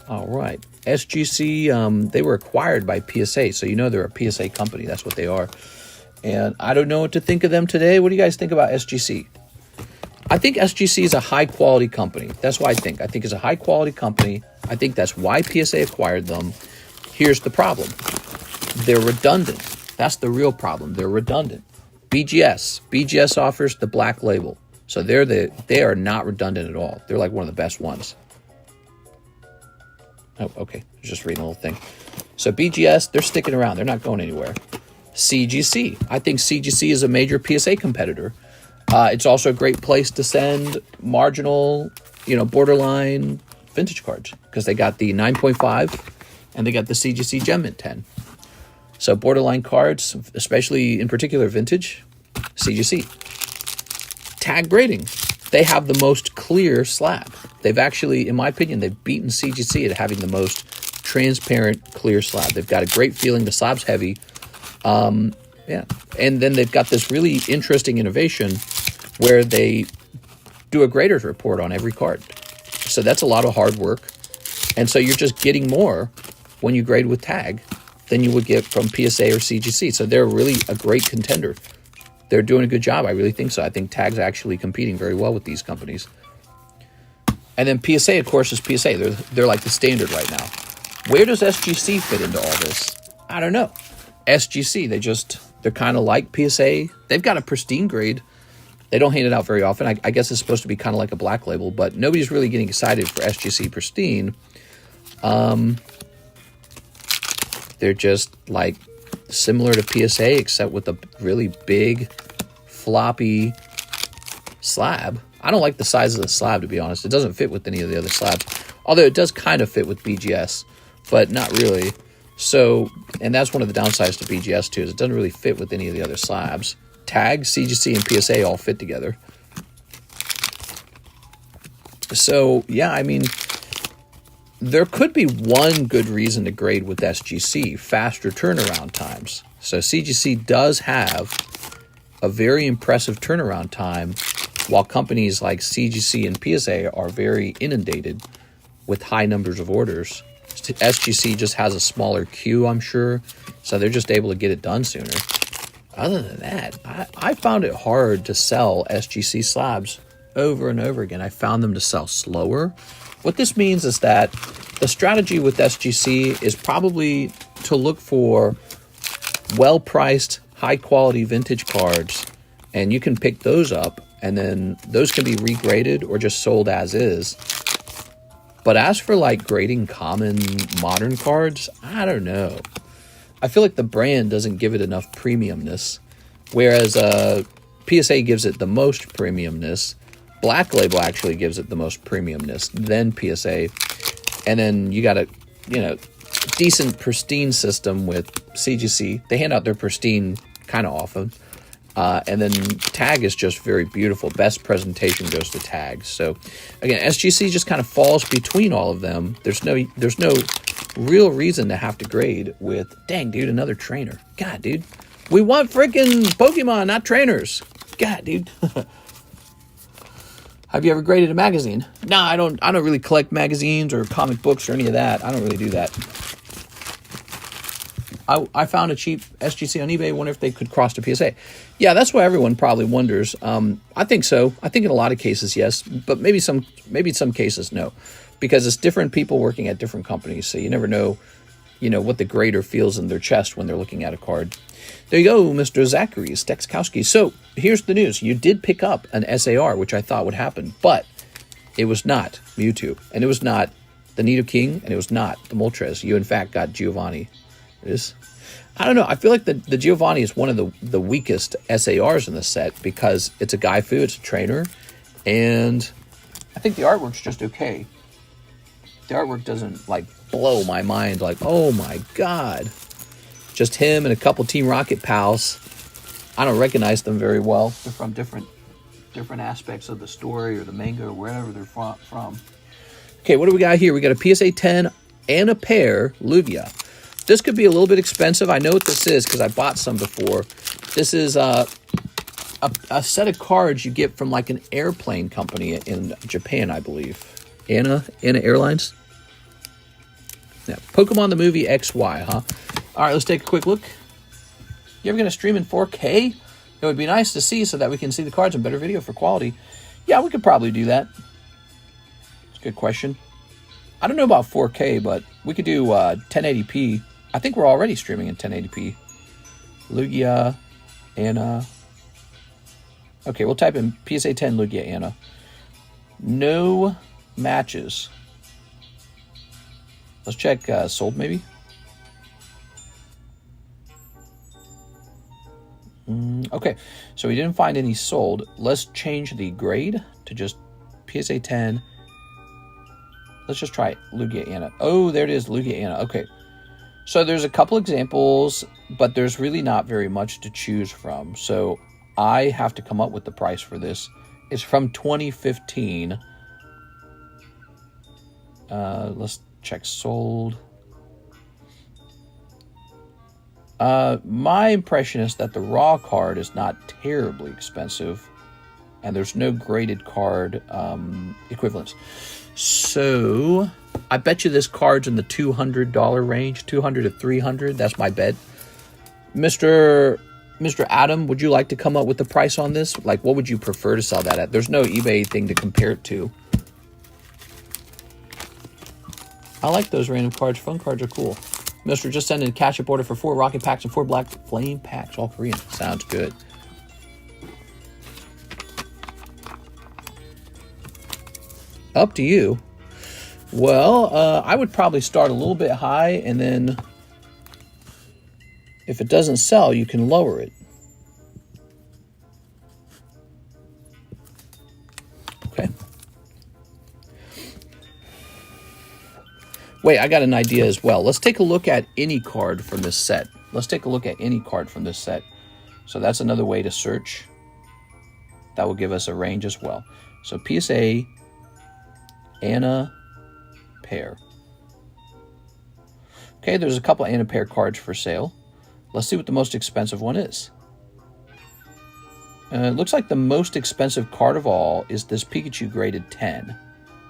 A: All right. SGC, they were acquired by PSA. So you know they're a PSA company. That's what they are. And I don't know what to think of them today. What do you guys think about SGC? I think SGC is a high-quality company. That's what I think. I think it's a high-quality company. I think that's why PSA acquired them. Here's the problem. They're redundant. That's the real problem. They're redundant. BGS offers the black label. So they are not redundant at all. They're like one of the best ones. Oh, okay. Just reading a little thing. So BGS, they're sticking around. They're not going anywhere. CGC. I think CGC is a major PSA competitor. It's also a great place to send marginal, borderline vintage cards because they got the 9.5 and they got the CGC Gem Mint 10. So borderline cards, especially in particular vintage, CGC. Tag grading. They have the most clear slab. They've actually, in my opinion, they've beaten CGC at having the most transparent, clear slab. They've got a great feeling. The slab's heavy. Yeah. And then they've got this really interesting innovation where they do a graders report on every card. So that's a lot of hard work. And so you're just getting more when you grade with tag than you would get from PSA or CGC. So they're really a great contender. They're doing a good job. I really think so. I think tag's actually competing very well with these companies. And then PSA, of course, is PSA. They're like the standard right now. Where does SGC fit into all this? I don't know. SGC, they're kind of like PSA. They've got a pristine grade. They don't hand it out very often. I guess it's supposed to be kind of like a black label, but nobody's really getting excited for SGC pristine. They're just like similar to PSA, except with a really big, floppy slab. I don't like the size of the slab, to be honest. It doesn't fit with any of the other slabs. Although it does kind of fit with BGS, but not really. So, and that's one of the downsides to BGS too, is it doesn't really fit with any of the other slabs. Tag, CGC, and PSA all fit together. So, yeah, I mean, There could be one good reason to grade with SGC, faster turnaround times. So CGC does have a very impressive turnaround time, while companies like CGC and PSA are very inundated with high numbers of orders. SGC just has a smaller queue, I'm sure, so they're just able to get it done sooner. Other than that, I found it hard to sell SGC slabs over and over again. I found them to sell slower. What this means is that the strategy with SGC is probably to look for well-priced, high-quality vintage cards, and you can pick those up, and then those can be regraded or just sold as is. But as for like grading common modern cards, I don't know. I feel like the brand doesn't give it enough premiumness, whereas PSA gives it the most premiumness. Black Label actually gives it the most premiumness, then PSA. And then you got a, decent pristine system with CGC. They hand out their pristine kind of often. And then Tag is just very beautiful. Best presentation goes to Tag. So again, SGC just kind of falls between all of them. There's no real reason to have to grade with, dang dude, another trainer. God, dude. We want freaking Pokemon, not trainers. God, dude. Have you ever graded a magazine? No, I don't really collect magazines or comic books or any of that. I don't really do that. I found a cheap SGC on eBay. Wonder if they could cross to PSA. Yeah, that's what everyone probably wonders. I think so. I think in a lot of cases, yes, but maybe some cases, no, because it's different people working at different companies. So you never know, what the grader feels in their chest when they're looking at a card. There you go, Mr. Zachary Stekskowski. So here's the news. You did pick up an SAR, which I thought would happen, but it was not Mewtwo, and it was not the Nidoking, and it was not the Moltres. You, in fact, got Giovanni. It is. I don't know. I feel like the Giovanni is one of the weakest SARs in the set because it's a Gaifu, it's a trainer, and I think the artwork's just okay. The artwork doesn't, blow my mind like, oh my god. Just him and a couple Team Rocket pals. I don't recognize them very well. They're from different aspects of the story or the manga or wherever they're from. Okay, what do we got here? We got a PSA 10 and a pair Lugia. This could be a little bit expensive. I know what this is because I bought some before. This is a set of cards you get from an airplane company in Japan, I believe. Anna Airlines? Yeah, Pokemon the movie XY, huh? All right, let's take a quick look. You ever going to stream in 4K? It would be nice to see so that we can see the cards in better video for quality. Yeah, we could probably do that. It's a good question. I don't know about 4K, but we could do 1080p. I think we're already streaming in 1080p. Lugia, Anna. Okay, we'll type in PSA 10 Lugia, Anna. No matches. Let's check sold, maybe. Okay, so we didn't find any sold. Let's change the grade to just PSA 10. Let's just try Lugia Anna. Oh, there it is, Lugia Anna. Okay, so there's a couple examples, but there's really not very much to choose from. So I have to come up with the price for this. It's from 2015. Let's check sold. My impression is that the raw card is not terribly expensive, and there's no graded card equivalents. So I bet you this card's in the $200 range, $200 to $300. That's my bet. Mr. Adam, would you like to come up with the price on this? What would you prefer to sell that at? There's no eBay thing to compare it to. I like those random cards. Phone cards are cool. Mr. Just send in a CASHAPP order for 4 rocket packs and 4 black flame packs, all Korean. Sounds good. Up to you. Well, I would probably start a little bit high, and then if it doesn't sell, you can lower it. Okay. Wait, I got an idea as well. Let's take a look at any card from this set. Let's take a look at any card from this set. So that's another way to search. That will give us a range as well. So PSA, Anna, pair. Okay, there's a couple and a pair cards for sale. Let's see what the most expensive one is. It looks like the most expensive card of all is this Pikachu graded 10.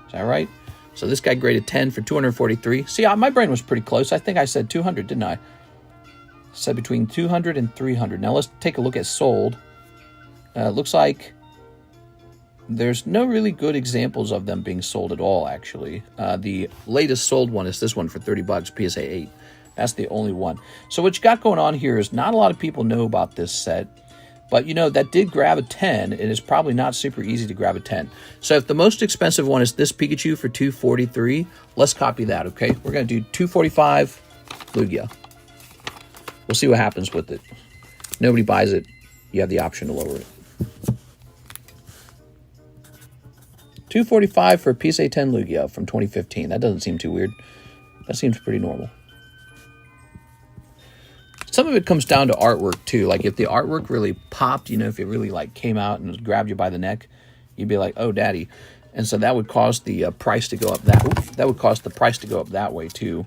A: Is that right? So this guy graded 10 for 243. See, my brain was pretty close. I think I said 200, didn't I? Said between 200 and 300. Now let's take a look at sold. It looks like there's no really good examples of them being sold at all, actually. The latest sold one is this one for 30 bucks, PSA 8. That's the only one. So what you got going on here is not a lot of people know about this set. But, you know, that did grab a 10, and it's probably not super easy to grab a 10. So if the most expensive one is this Pikachu for 243, let's copy that, okay? We're going to do 245 Lugia. We'll see what happens with it. Nobody buys it. You have the option to lower it. 245 for PSA 10 Lugia from 2015. That doesn't seem too weird. That seems pretty normal. Some of it comes down to artwork too. Like if the artwork really popped, you know, if it really like came out and grabbed you by the neck, you'd be like, "Oh, daddy," and so that would cause the price to go up. That would cause the price to go up that way too.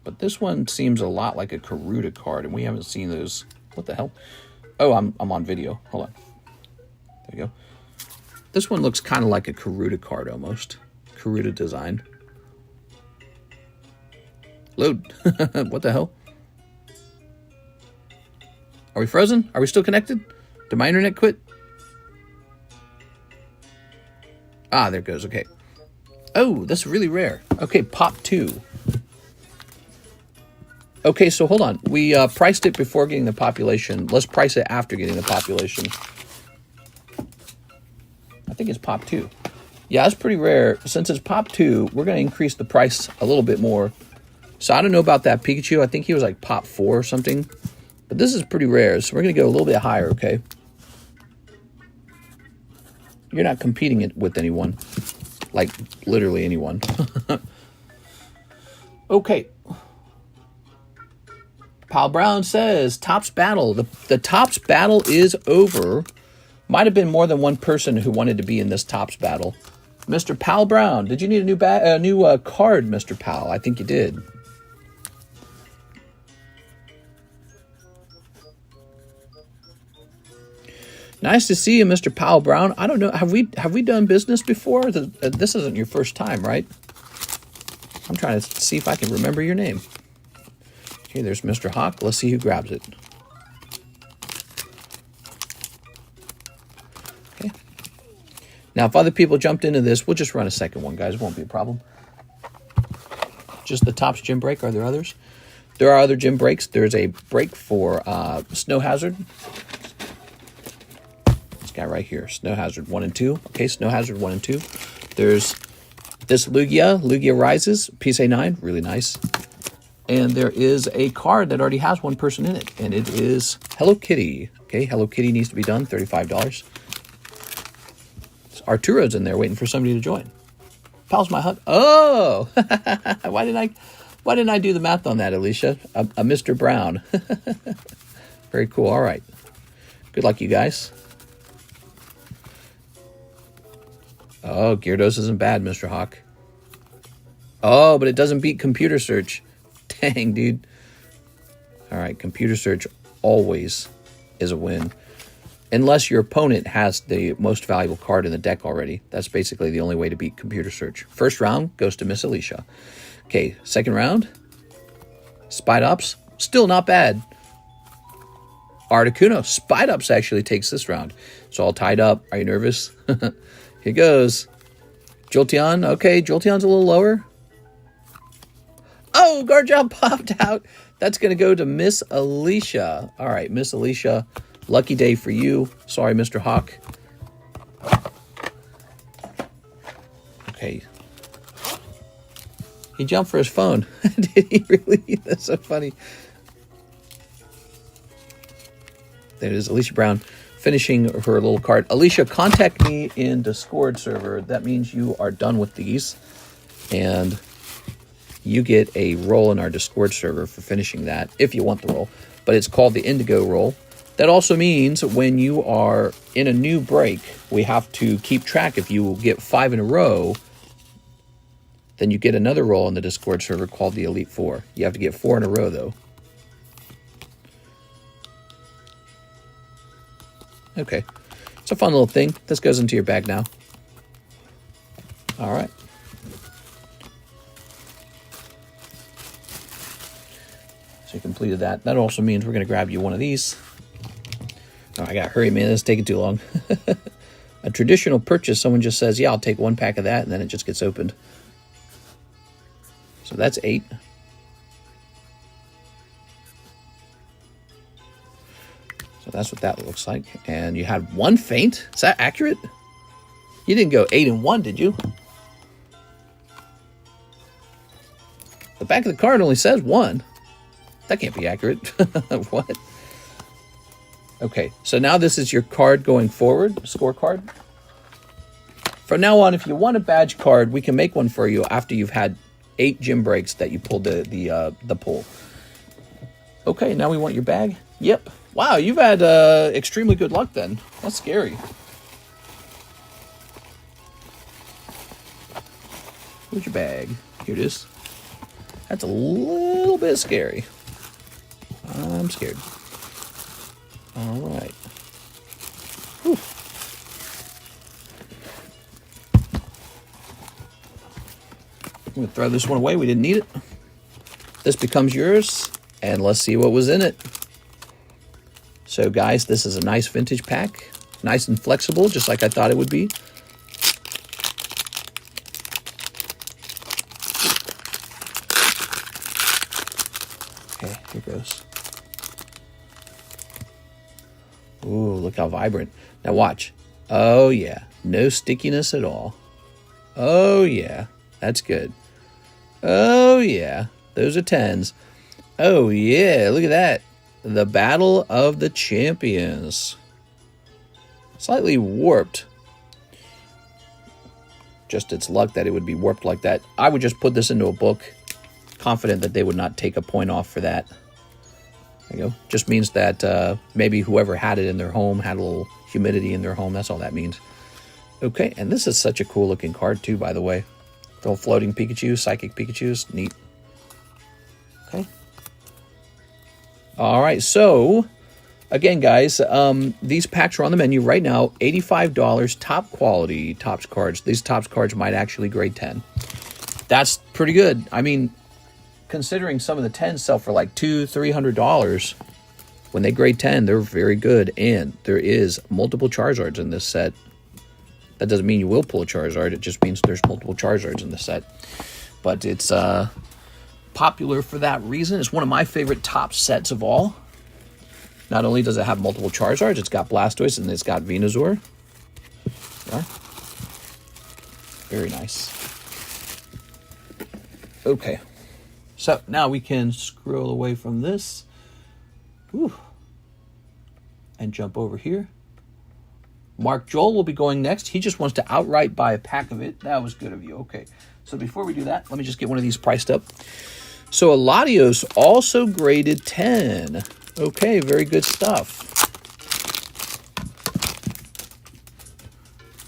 A: But this one seems a lot like a Karuta card, and we haven't seen those. What the hell? Oh, I'm on video. Hold on. There you go. This one looks kind of like a Karuta card almost. Karuta design. Load. What the hell? Are we frozen? Are we still connected? Did my internet quit? Ah, there it goes. Okay. Oh, that's really rare. Okay, pop 2. Okay, so hold on. We priced it before getting the population. Let's price it after getting the population. I think it's pop 2. Yeah, that's pretty rare. Since it's pop 2, we're going to increase the price a little bit more. So I don't know about that Pikachu. I think he was like pop 4 or something. But this is pretty rare, so we're going to go a little bit higher, okay? You're not competing it with anyone. Like, literally anyone. Okay. Pal Brown says, Topps Battle. The Topps Battle is over. Might have been more than one person who wanted to be in this Topps Battle. Mr. Pal Brown, did you need a new card, Mr. Pal? I think you did. Nice to see you, Mr. Powell Brown. I don't know. Have we done business before? This isn't your first time, right? I'm trying to see if I can remember your name. Okay, there's Mr. Hawk. Let's see who grabs it. Okay. Now, if other people jumped into this, we'll just run a second one, guys. It won't be a problem. Just the Topps gym break. Are there others? There are other gym breaks. There's a break for Snow Hazard. Guy right here, Snow Hazard 1 and 2. Okay, Snow Hazard 1 and 2. There's this Lugia Rises, PSA 9, really nice. And there is a card that already has one person in it, and it is Hello Kitty. Okay, Hello Kitty needs to be done, $35. Arturo's in there waiting for somebody to join. Pal's my hug. Oh, why didn't I do the math on that, Alicia? A Mr. Brown. Very cool. All right. Good luck, you guys. Oh, Gyarados isn't bad, Mr. Hawk. Oh, but it doesn't beat computer search. Dang, dude. All right, computer search always is a win. Unless your opponent has the most valuable card in the deck already. That's basically the only way to beat computer search. First round goes to Miss Alicia. Okay, second round. Spidops, still not bad. Articuno, Spidops actually takes this round. It's all tied up. Are you nervous? Here goes. Jolteon. Okay, Jolteon's a little lower. Oh, Garchomp popped out. That's going to go to Miss Alicia. All right, Miss Alicia. Lucky day for you. Sorry, Mr. Hawk. Okay. He jumped for his phone. Did he really? That's so funny. There it is, Alicia Brown. Finishing her little card. Alicia, contact me in Discord server. That means you are done with these. And you get a roll in our Discord server for finishing that, if you want the roll. But it's called the Indigo roll. That also means when you are in a new break, we have to keep track. If you get 5 in a row, then you get another role on the Discord server called the Elite Four. You have to get 4 in a row, though. Okay. It's a fun little thing. This goes into your bag now. All right. So you completed that. That also means we're going to grab you one of these. Oh, I got to hurry, man. This is taking too long. A traditional purchase, someone just says, yeah, I'll take 1 pack of that, and then it just gets opened. So that's 8. So that's what that looks like. And you had 1 faint? Is that accurate? You didn't go 8 and 1, did you? The back of the card only says 1. That can't be accurate. What? Okay, so now this is your card going forward, scorecard. From now on, if you want a badge card, we can make one for you after you've had 8 gym breaks that you pulled the pull. Okay, now we want your bag. Yep. Wow, you've had extremely good luck then. That's scary. Where's your bag? Here it is. That's a little bit scary. I'm scared. All right. Whew. I'm going to throw this one away. We didn't need it. This becomes yours. And let's see what was in it. So, guys, this is a nice vintage pack. Nice and flexible, just like I thought it would be. Okay, here goes. Ooh, look how vibrant. Now watch. Oh, yeah. No stickiness at all. Oh, yeah. That's good. Oh, yeah. Those are 10s. Oh, yeah. Look at that. The Battle of the Champions. Slightly warped. Just its luck that it would be warped like that. I would just put this into a book. Confident that they would not take a point off for that. There you go. Just means that maybe whoever had it in their home had a little humidity in their home. That's all that means. Okay, and this is such a cool looking card too, by the way. The little floating Pikachu, psychic Pikachus, neat. Okay. All right, so again, guys, these packs are on the menu right now. $85, top quality Topps cards. These Topps cards might actually grade 10. That's pretty good. I mean, considering some of the 10s sell for like $200-$300, when they grade 10, they're very good. And there is multiple Charizards in this set. That doesn't mean you will pull a Charizard. It just means there's multiple Charizards in the set. But it's popular for that reason. It's one of my favorite top sets of all. Not only does it have multiple Charizards, it's got Blastoise and it's got Venusaur. Yeah. Very nice. Okay. So now we can scroll away from this. Whew. And jump over here. Mark Joel will be going next. He just wants to outright buy a pack of it. That was good of you. Okay. So before we do that, let me just get one of these priced up. So Latios also graded 10. Okay, very good stuff.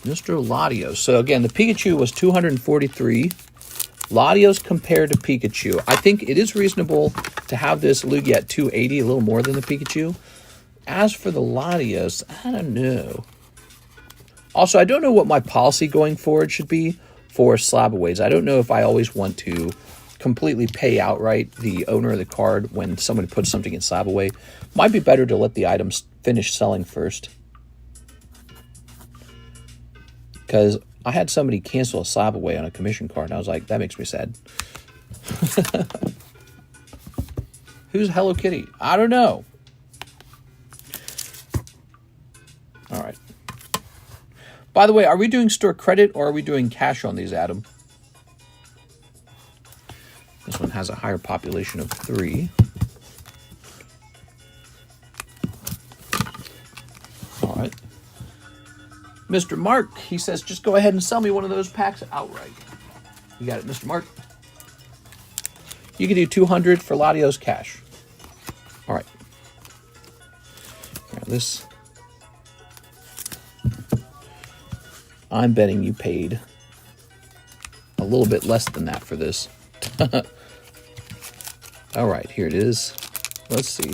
A: Mr. Latios. So again, the Pikachu was 243. Latios compared to Pikachu. I think it is reasonable to have this Lugia at 280, a little more than the Pikachu. As for the Latios, I don't know. Also, I don't know what my policy going forward should be for slabaways. I don't know if I always want to completely pay outright the owner of the card when somebody puts something in slabaway. Might be better to let the items finish selling first. Because I had somebody cancel a slabaway on a commission card, and I was like, that makes me sad. Who's Hello Kitty? I don't know. All right. By the way, are we doing store credit or are we doing cash on these, Adam? This one has a higher population of 3. All right. Mr. Mark, he says, just go ahead and sell me one of those packs outright. You got it, Mr. Mark. You can do 200 for Latios cash. All right. Now this. I'm betting you paid a little bit less than that for this. All right, here it is. Let's see.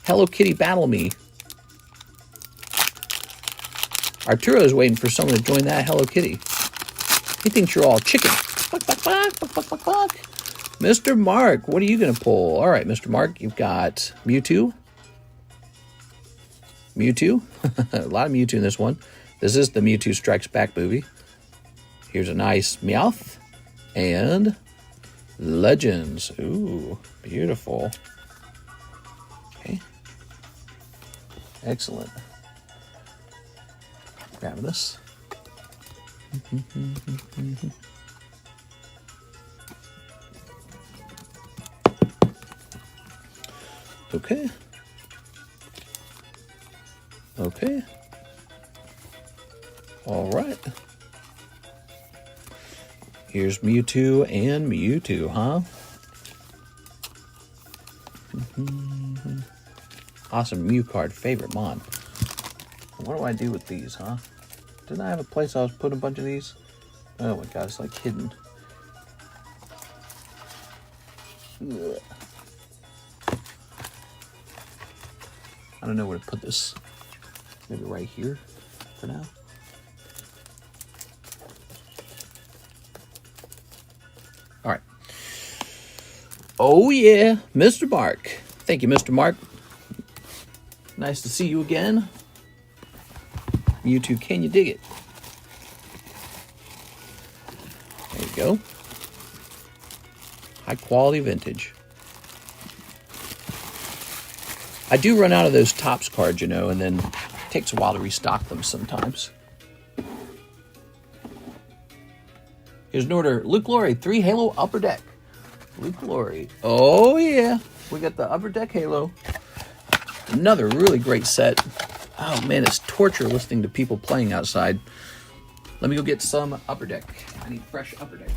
A: Hello Kitty, battle me. Arturo's waiting for someone to join that Hello Kitty. He thinks you're all chicken. Buck, buck, buck, buck, buck, buck, buck. Mr. Mark, what are you going to pull? All right, Mr. Mark, you've got Mewtwo. Mewtwo. A lot of Mewtwo in this one. This is the Mewtwo Strikes Back movie. Here's a nice Meowth. And Legends. Ooh, beautiful. Okay. Excellent. Grabbing this. Okay. Okay. All right. Here's Mewtwo and Mewtwo, huh? Awesome Mew card, favorite mon. What do I do with these, huh? Didn't I have a place I was putting a bunch of these? Oh my god, it's like hidden. Ugh. I don't know where to put this. Maybe right here for now. All right. Oh yeah, Mr. Mark. Thank you, Mr. Mark. Nice to see you again. Mewtwo, can you dig it? There you go. High quality vintage. I do run out of those Topps cards, you know, and then it takes a while to restock them sometimes. Here's an order. Luke Glory, 3 Halo Upper Deck. Luke Glory. Oh, yeah. We got the Upper Deck Halo. Another really great set. Oh, man, it's torture listening to people playing outside. Let me go get some Upper Deck. I need fresh Upper Deck.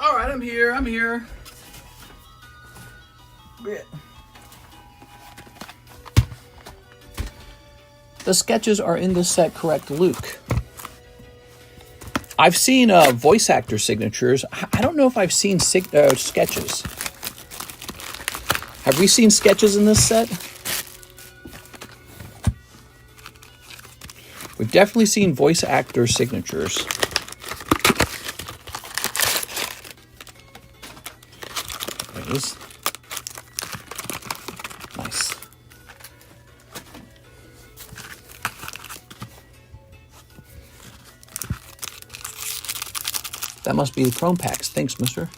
A: All right, I'm here. The sketches are in this set, correct, Luke? I've seen voice actor signatures. I don't know if I've seen sketches. Have we seen sketches in this set? We've definitely seen voice actor signatures. Nice. That must be the Chrome packs. Thanks, mister.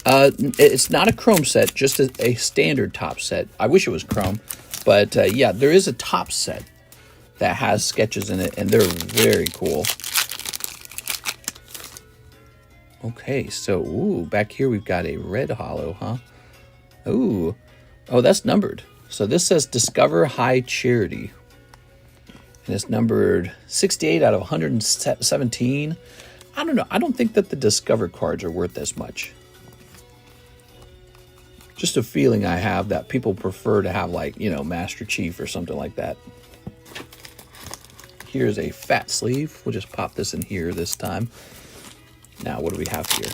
A: It's not a Chrome set, just a standard top set. I wish it was Chrome, but yeah, there is a top set that has sketches in it, and they're very cool. Okay, so, ooh, back here we've got a red holo, huh? Ooh, oh, that's numbered. So this says Discover High Charity. And it's numbered 68 out of 117. I don't know. I don't think that the Discover cards are worth as much. Just a feeling I have that people prefer to have, like, you know, Master Chief or something like that. Here's a fat sleeve. We'll just pop this in here this time. Now, what do we have here?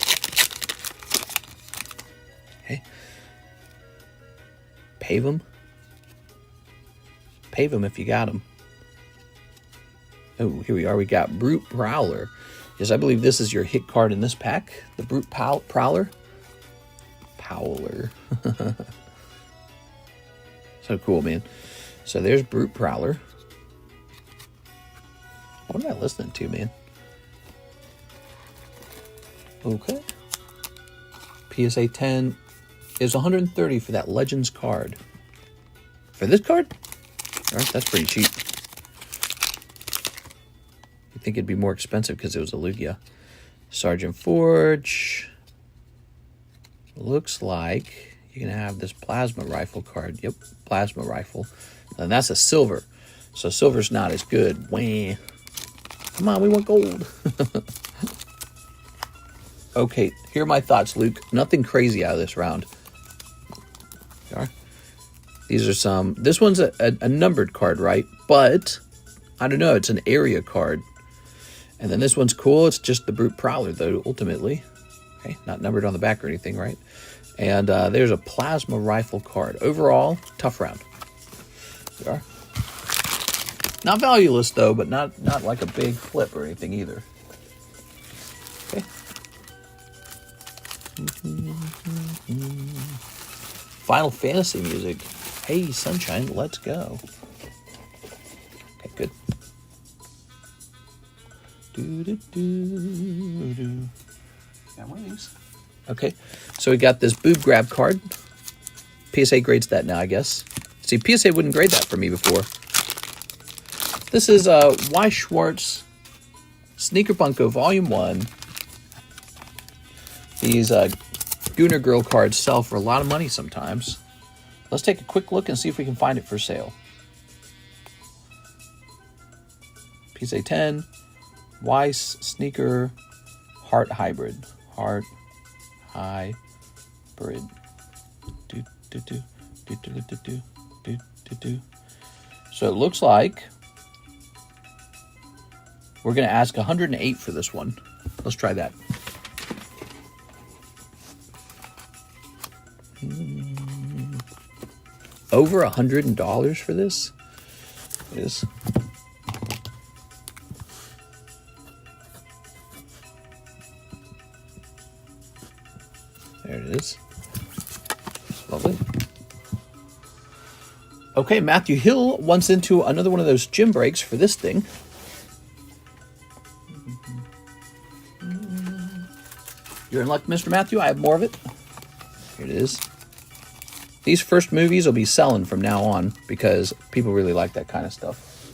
A: Okay. Pave them. Pave them if you got them. Oh, here we are. We got Brute Prowler. Yes, I believe this is your hit card in this pack. The Brute Prowler. Prowler. So cool, man. So there's Brute Prowler. What am I listening to, man? Okay. PSA 10 is 130 for that Legends card. For this card? All right, that's pretty cheap. You'd think it'd be more expensive because it was a Lugia. Sergeant Forge. Looks like you're going to have this plasma rifle card. Yep, plasma rifle. And that's a silver. So silver's not as good. Wah. Come on, we want gold. Okay, here are my thoughts, Luke. Nothing crazy out of this round. These are some... This one's a numbered card, right? But, I don't know, it's an area card. And then this one's cool. It's just the Brute Prowler, though, ultimately. Okay, not numbered on the back or anything, right? And there's a plasma rifle card. Overall, tough round. There are. Not valueless, though, but not like a big flip or anything either. Okay. Final Fantasy music. Hey, sunshine, let's go. Okay, good. Got one of these. Okay, so we got this boob grab card. PSA grades that now, I guess. See, PSA wouldn't grade that for me before. This is Weiss Schwarz Sneaker Bunko Volume 1. These Gooner Girl cards sell for a lot of money sometimes. Let's take a quick look and see if we can find it for sale. PSA 10, Weiss Sneaker Heart Hybrid. Heart Hybrid. So it looks like we're going to ask 108 for this one. Let's try that. Over $100 for this? It is. There it is. Lovely. Okay, Matthew Hill wants into another one of those gym breaks for this thing. You're in luck, Mr. Matthew. I have more of it. Here it is. These first movies will be selling from now on because people really like that kind of stuff.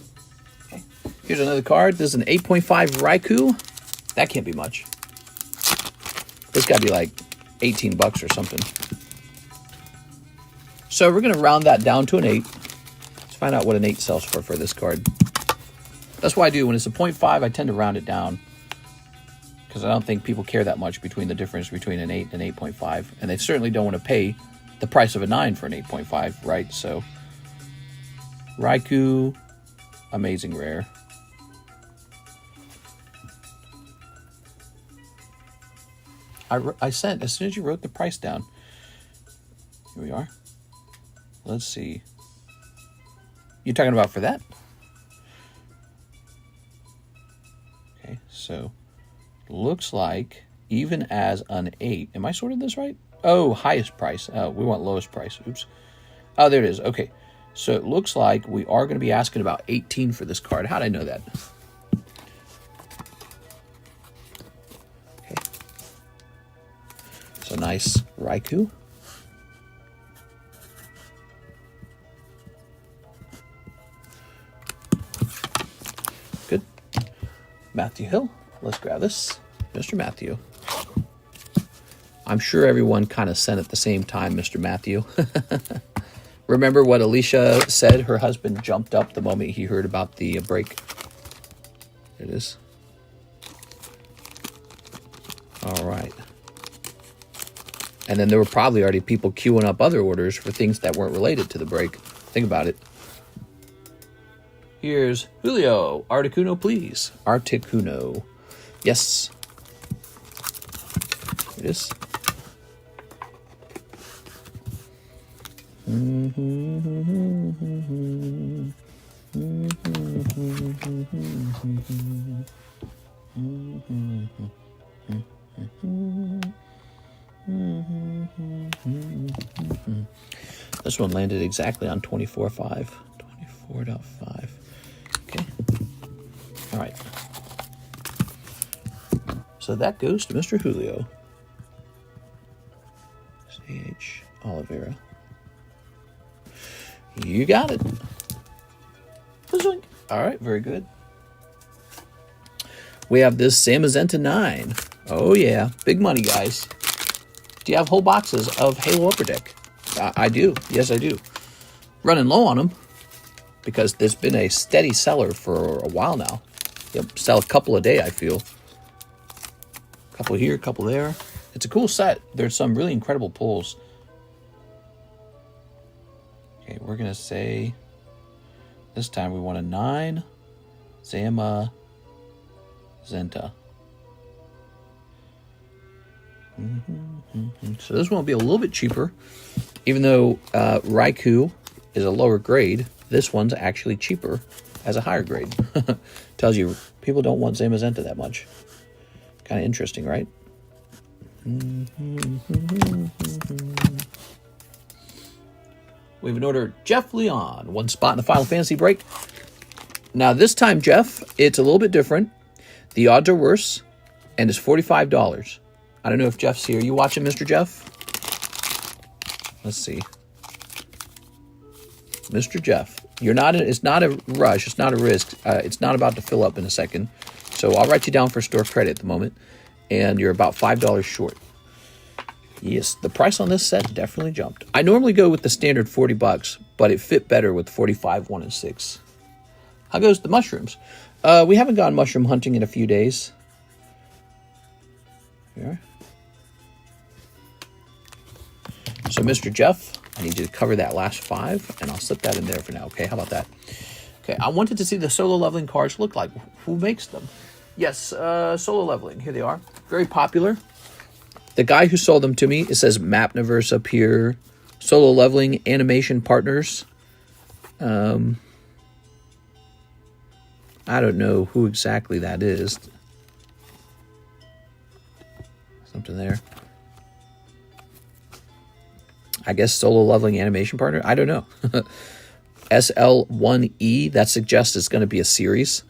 A: Okay. Here's another card. This is an 8.5 Raikou. That can't be much. This got to be like 18 bucks or something. So we're going to round that down to an 8. Let's find out what an 8 sells for this card. That's what I do. When it's a 0.5, I tend to round it down. Because I don't think people care that much between the difference between an 8 and an 8.5. And they certainly don't want to pay the price of a 9 for an 8.5, right? So, Raikou, amazing rare. I sent, as soon as you wrote the price down. Here we are. Let's see. You talking about for that? Okay, so, looks like, even as an 8. Am I sorting this right? Oh, highest price. Oh, we want lowest price. Oops. Oh, there it is. Okay. So it looks like we are going to be asking about 18 for this card. How did I know that? Okay. So nice Raikou. Good. Matthew Hill. Let's grab this. Mr. Matthew. I'm sure everyone kind of sent at the same time, Mr. Matthew. Remember what Alicia said? Her husband jumped up the moment he heard about the break. There it is. All right. And then there were probably already people queuing up other orders for things that weren't related to the break. Think about it. Here's Julio. Articuno, please. Articuno. Yes. It is. This one landed exactly on 24.5. 24.5. Okay. All right. So that goes to Mr. Julio. C.H. Oliveira. You got it. All right, very good. We have this Samazenta 9. Oh, yeah. Big money, guys. Do you have whole boxes of Halo Upper Deck? I do. Yes, I do. Running low on them because there's been a steady seller for a while now. Yep, sell a couple a day, I feel. A couple here, a couple there. It's a cool set. There's some really incredible pulls. Okay, we're going to say this time we want a 9 Zama Zenta. So this one will be a little bit cheaper. Even though Raikou is a lower grade, this one's actually cheaper as a higher grade. Tells you people don't want Zamazenta that much. Kind of interesting, right? We have an order, Jeff Leon, 1 spot in the Final Fantasy break. Now this time, Jeff, it's a little bit different. The odds are worse, and it's $45. I don't know if Jeff's here. You watching, Mr. Jeff? Let's see. Mr. Jeff, you're not. It's not a rush. It's not a risk. It's not about to fill up in a second. So I'll write you down for store credit at the moment, and you're about $5 short. Yes, the price on this set definitely jumped. I normally go with the standard $40, but it fit better with 45, 1, and 6. How goes the mushrooms? We haven't gone mushroom hunting in a few days. Here. So, Mr. Jeff, I need you to cover that last 5, and I'll slip that in there for now. Okay, how about that? Okay, I wanted to see the solo leveling cards look like. Who makes them? Yes, solo leveling. Here they are. Very popular. The guy who sold them to me, it says Mapniverse up here. Solo leveling animation partners. I don't know who exactly that is. Something there. I guess solo leveling animation partner. I don't know. SL1E, that suggests it's going to be a series.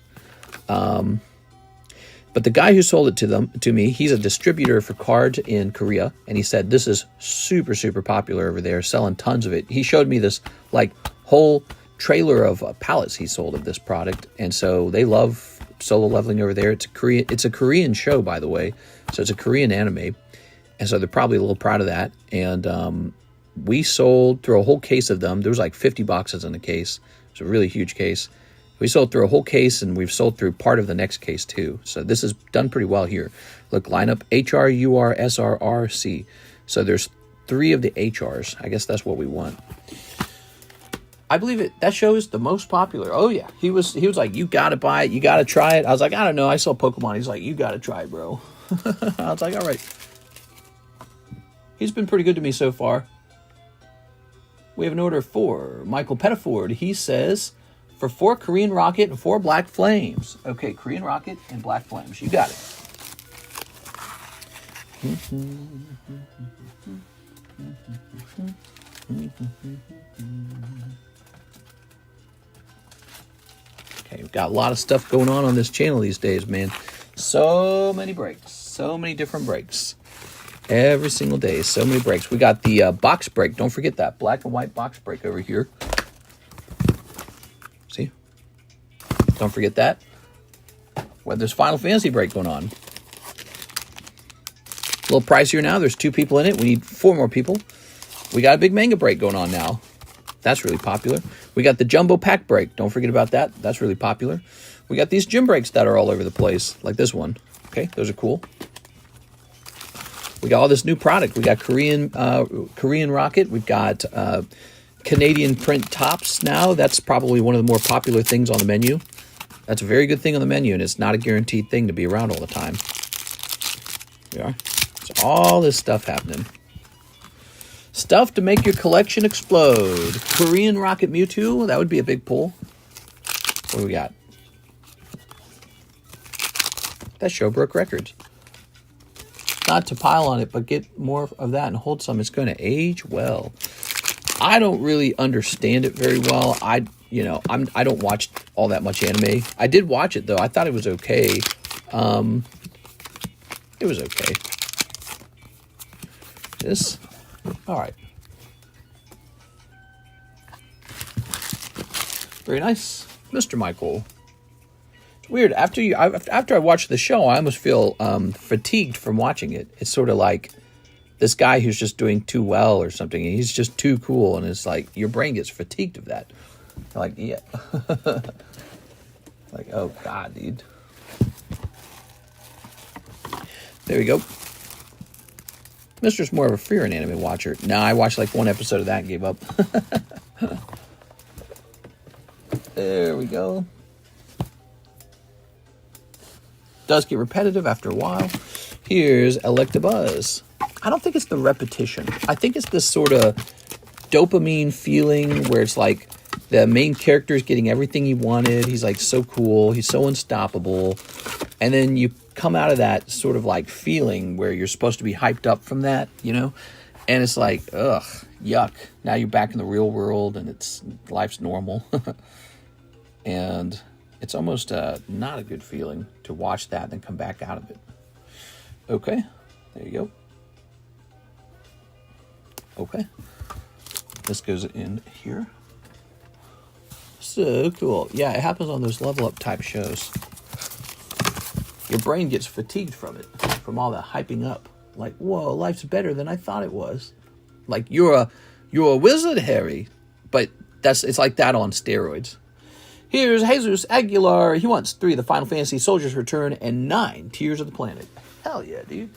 A: But the guy who sold it to me, he's a distributor for cards in Korea, and he said this is super, super popular over there, selling tons of it. He showed me this like whole trailer of pallets he sold of this product, and so they love solo leveling over there. It's a Korean show, by the way, so it's a Korean anime, and so they're probably a little proud of that. And we sold through a whole case of them. There was like 50 boxes in the case. It's a really huge case. We sold through a whole case, and we've sold through part of the next case too. So this is done pretty well here. Look, lineup HR, UR, SR, R, C. So there's 3 of the HRs. I guess that's what we want. I believe it. That show is the most popular. Oh yeah, he was like, you gotta buy it, you gotta try it. I was like, I don't know. I saw Pokemon. He's like, you gotta try it, bro. I was like, all right. He's been pretty good to me so far. We have an order for Michael Pettiford. He says, for 4 Korean Rocket and 4 Black Flames. Okay, Korean Rocket and Black Flames. You got it. Okay, we've got a lot of stuff going on this channel these days, man. So many breaks. So many different breaks. Every single day, so many breaks. We got the box break. Don't forget that black and white box break over here. See? Don't forget that. Well, there's Final Fantasy break going on. A little pricier now. There's 2 people in it. We need 4 more people. We got a big manga break going on now. That's really popular. We got the jumbo pack break. Don't forget about that. That's really popular. We got these gym breaks that are all over the place, like this one. Okay, those are cool. We got all this new product. We got Korean Rocket. We've got Canadian print tops now. That's probably one of the more popular things on the menu. That's a very good thing on the menu, and it's not a guaranteed thing to be around all the time. There we are. So all this stuff happening. Stuff to make your collection explode. Korean Rocket Mewtwo. That would be a big pull. What do we got? That show broke records. Not to pile on it, but get more of that and hold some. It's going to age well. I don't really understand it very well. I don't watch all that much anime. I did watch it though. I thought it was okay. It was okay. This, all right. Very nice. Mr. Michael. It's weird. After I watch the show, I almost feel fatigued from watching it. It's sort of like this guy who's just doing too well or something. And he's just too cool. And it's like your brain gets fatigued of that. Like, yeah. Like, oh, God, dude. There we go. Mister's more of a Frieren anime watcher. No, I watched like one episode of that and gave up. There we go. Does get repetitive after a while. Here's Electabuzz. I don't think it's the repetition. I think it's this sort of dopamine feeling where it's like the main character is getting everything he wanted. He's like so cool. He's so unstoppable. And then you come out of that sort of like feeling where you're supposed to be hyped up from that, you know? And it's like, ugh, yuck. Now you're back in the real world and life's normal. And it's almost not a good feeling to watch that and then come back out of it. Okay, there you go. Okay. This goes in here. So cool. Yeah, it happens on those level up type shows. Your brain gets fatigued from it, from all that hyping up. Like, whoa, life's better than I thought it was. Like, you're a wizard, Harry. But it's like that on steroids. Here's Jesus Aguilar. He wants 3 of the Final Fantasy Soldiers Return and 9 Tears of the Planet. Hell yeah, dude.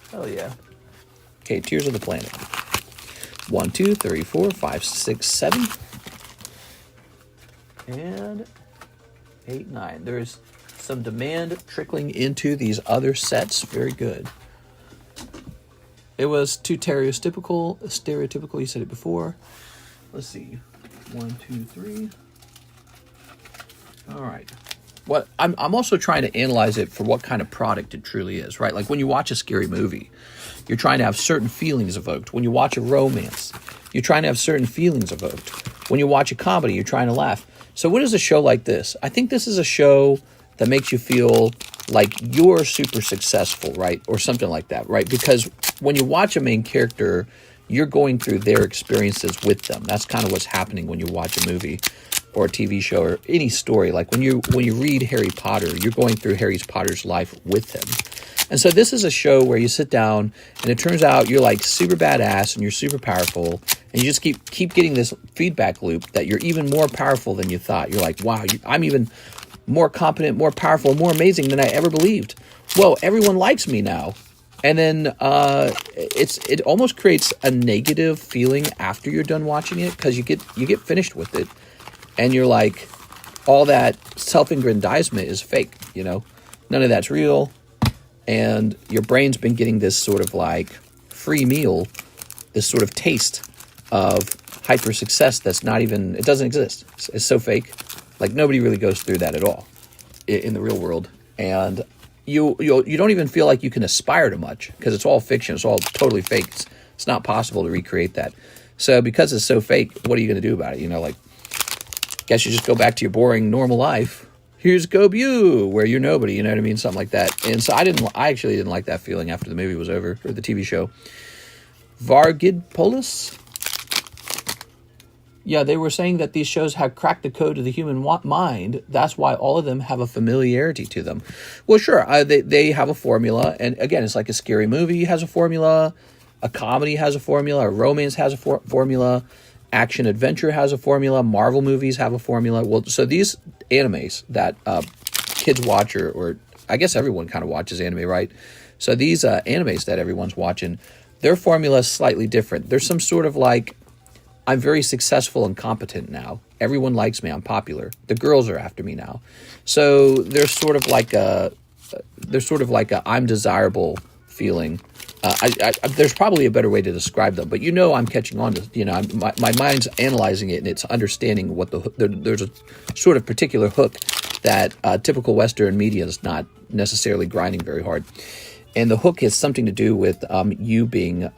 A: Hell yeah. Okay, Tears of the Planet. 1, 2, 3, 4, 5, 6, 7. And 8, 9. There's some demand trickling into these other sets. Very good. It was too stereotypical. You said it before. Let's see. 1, 2, 3. All right. What I'm also trying to analyze it for what kind of product it truly is, right? Like when you watch a scary movie, you're trying to have certain feelings evoked. When you watch a romance, you're trying to have certain feelings evoked. When you watch a comedy, you're trying to laugh. So what is a show like this? I think this is a show that makes you feel like you're super successful, right? Or something like that, right? Because when you watch a main character, you're going through their experiences with them. That's kind of what's happening when you watch a movie or a TV show or any story. Like when you read Harry Potter, you're going through Harry Potter's life with him. And so this is a show where you sit down and it turns out you're like super badass and you're super powerful and you just keep getting this feedback loop that you're even more powerful than you thought. You're like, wow, I'm even more competent, more powerful, more amazing than I ever believed. Whoa, everyone likes me now. And then it almost creates a negative feeling after you're done watching it because you get finished with it. And you're like, all that self-aggrandizement is fake, you know? None of that's real. And your brain's been getting this sort of like free meal, this sort of taste of hyper success that's not even, it doesn't exist. It's so fake. Like nobody really goes through that at all in the real world. And you don't even feel like you can aspire to much because it's all fiction. It's all totally fake. It's not possible to recreate that. So because it's so fake, what are you going to do about it? You know, like, guess you just go back to your boring normal life. Here's Gobu, where you're nobody, you know what I mean? Something like that. And so I actually didn't like that feeling after the movie was over, or the TV show. Vargidpolis? Yeah, they were saying that these shows have cracked the code of the human mind. That's why all of them have a familiarity to them. Well, sure, they have a formula. And again, it's like a scary movie has a formula. A comedy has a formula. A romance has a formula. Action adventure has a formula. Marvel movies have a formula. Well, so these animes that kids watch, or I guess everyone kind of watches anime, right? So these animes that everyone's watching, their formula is slightly different. There's some sort of like, I'm very successful and competent now. Everyone likes me. I'm popular. The girls are after me now. So there's sort of like a I'm desirable feeling. There's probably a better way to describe them, but I'm catching on to, my mind's analyzing it and it's understanding what there's a sort of particular hook that typical Western media is not necessarily grinding very hard. And the hook has something to do with you being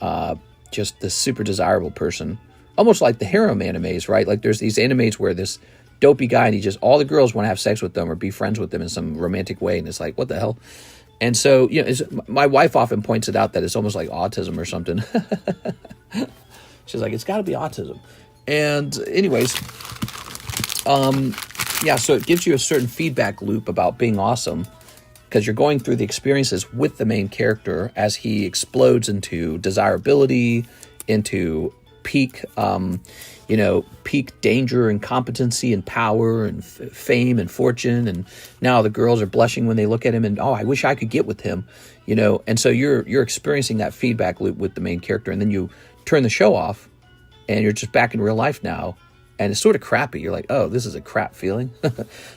A: just the super desirable person, almost like the harem animes, right? Like there's these animes where this dopey guy and all the girls want to have sex with them or be friends with them in some romantic way. And it's like, what the hell? And so, my wife often points it out that it's almost like autism or something. She's like, it's got to be autism. And anyways, Yeah, so it gives you a certain feedback loop about being awesome because you're going through the experiences with the main character as he explodes into desirability, into peak, peak danger and competency and power and fame and fortune. And now the girls are blushing when they look at him and, oh, I wish I could get with him, And so you're experiencing that feedback loop with the main character, and then you turn the show off and you're just back in real life now. And it's sort of crappy. You're like, oh, this is a crap feeling.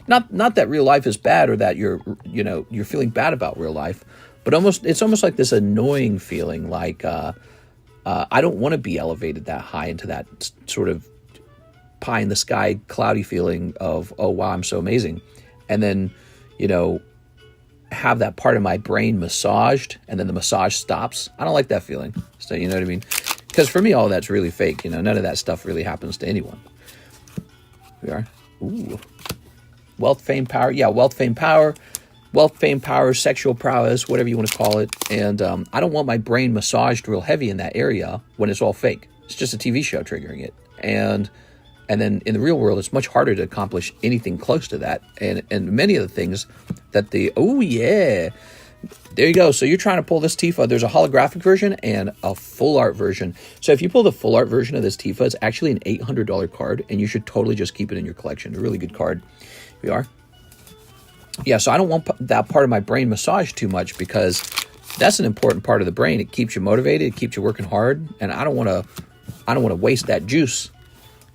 A: Not that real life is bad or that you're feeling bad about real life, but it's almost like this annoying feeling like I don't want to be elevated that high into that sort of pie in the sky, cloudy feeling of, oh, wow, I'm so amazing. And then, have that part of my brain massaged and then the massage stops. I don't like that feeling. So, you know what I mean? Because for me, all that's really fake. None of that stuff really happens to anyone. We are. Ooh. Wealth, fame, power. Yeah, wealth, fame, power. Wealth, fame, power, sexual prowess, whatever you want to call it. And I don't want my brain massaged real heavy in that area when it's all fake. It's just a TV show triggering it. And then in the real world, it's much harder to accomplish anything close to that. And many of the things that oh, yeah. There you go. So you're trying to pull this Tifa. There's a holographic version and a full art version. So if you pull the full art version of this Tifa, it's actually an $800 card, and you should totally just keep it in your collection. A really good card. Here we are. Yeah, so I don't want that part of my brain massaged too much because that's an important part of the brain. It keeps you motivated. It keeps you working hard, and I don't want to waste that juice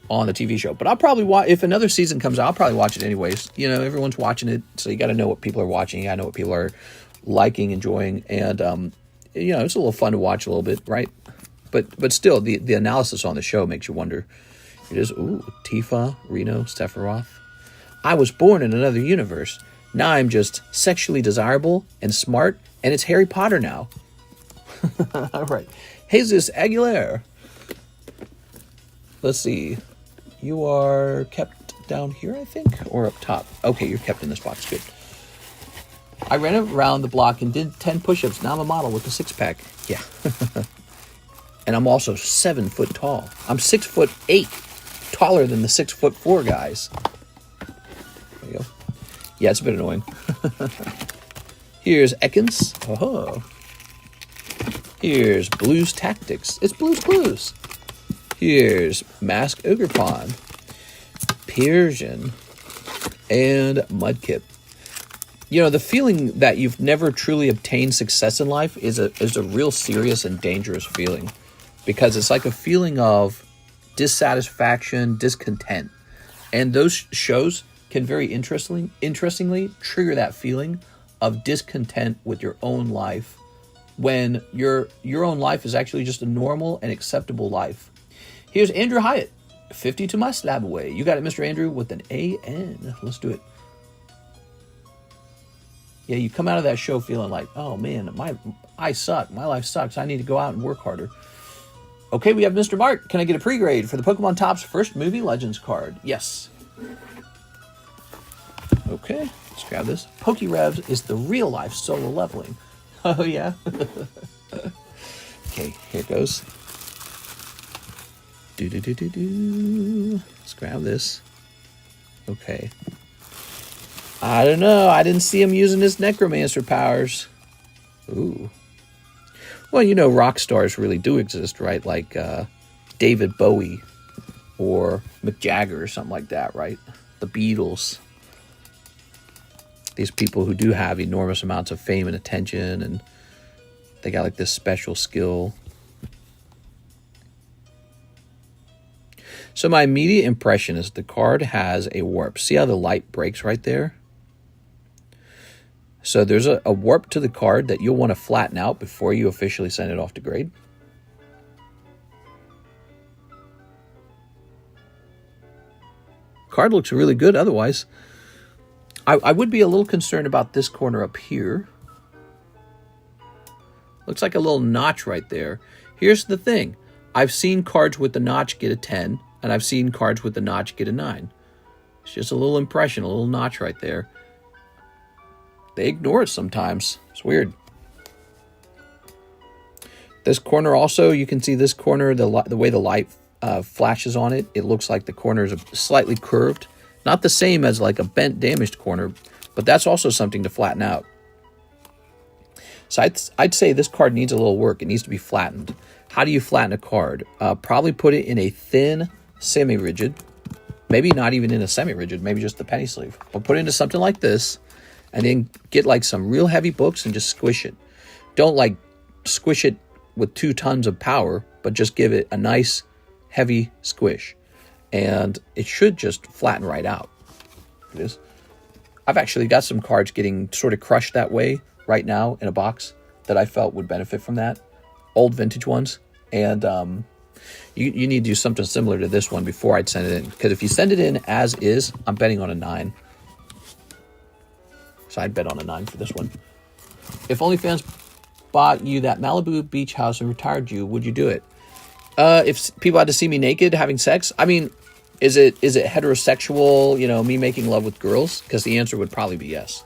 A: on the TV show. But I'll probably watch if another season comes out. I'll probably watch it anyways. Everyone's watching it, so you got to know what people are watching. You got to know what people are liking, enjoying, and it's a little fun to watch a little bit, right? But still, the analysis on the show makes you wonder. It is, Tifa, Reno, Sephiroth. I was born in another universe. Now I'm just sexually desirable and smart, and it's Harry Potter now. All right. Jesus Aguilera. Let's see. You are kept down here, I think, or up top. Okay, you're kept in this box. Good. I ran around the block and did 10 push-ups. Now I'm a model with a six-pack. Yeah. And I'm also 7 foot tall. I'm 6'8", taller than the 6'4" guys. There you go. Yeah, it's a bit annoying. Here's Ekans. Oh. Here's Blues Tactics. It's Blues. Here's Mask Ogerpon, Persian, and Mudkip. The feeling that you've never truly obtained success in life is a real serious and dangerous feeling, because it's like a feeling of dissatisfaction, discontent. And those shows can very interestingly trigger that feeling of discontent with your own life when your own life is actually just a normal and acceptable life. Here's Andrew Hyatt, 50 to my slab away. You got it, Mr. Andrew, with an AN. Let's do it. Yeah, you come out of that show feeling like, oh man, I suck. My life sucks. I need to go out and work harder. Okay, we have Mr. Mark. Can I get a pre-grade for the Pokemon Topps first movie Legends card? Yes. Okay, let's grab this. PokeRevs is the real life solo leveling. Oh yeah. Okay, here it goes. Let's grab this. Okay. I don't know. I didn't see him using his necromancer powers. Ooh. Well, rock stars really do exist, right? Like David Bowie or Mick Jagger or something like that, right? The Beatles. These people who do have enormous amounts of fame and attention, and they got like this special skill. So my immediate impression is the card has a warp. See how the light breaks right there? So there's a warp to the card that you'll want to flatten out before you officially send it off to grade. Card looks really good otherwise. I would be a little concerned about this corner up here. Looks like a little notch right there. Here's the thing. I've seen cards with the notch get a 10, and I've seen cards with the notch get a 9. It's just a little impression, a little notch right there. They ignore it sometimes. It's weird. This corner also, you can see this corner, the way the light flashes on it, it looks like the corner is slightly curved. Not the same as like a bent, damaged corner, but that's also something to flatten out. So I'd say this card needs a little work. It needs to be flattened. How do you flatten a card? Probably put it in a thin, semi-rigid. Maybe not even in a semi-rigid, maybe just the penny sleeve. But put it into something like this, and then get like some real heavy books and just squish it. Don't like squish it with 2 tons of power, but just give it a nice, heavy squish. And it should just flatten right out. It is. I've actually got some cards getting sort of crushed that way right now in a box that I felt would benefit from that. Old vintage ones. And you need to do something similar to this one before I'd send it in. Because if you send it in as is, I'm betting on a 9. So I'd bet on a 9 for this one. If OnlyFans bought you that Malibu beach house and retired you, would you do it? If people had to see me naked having sex, I mean, is it heterosexual, you know, me making love with girls? Because the answer would probably be yes.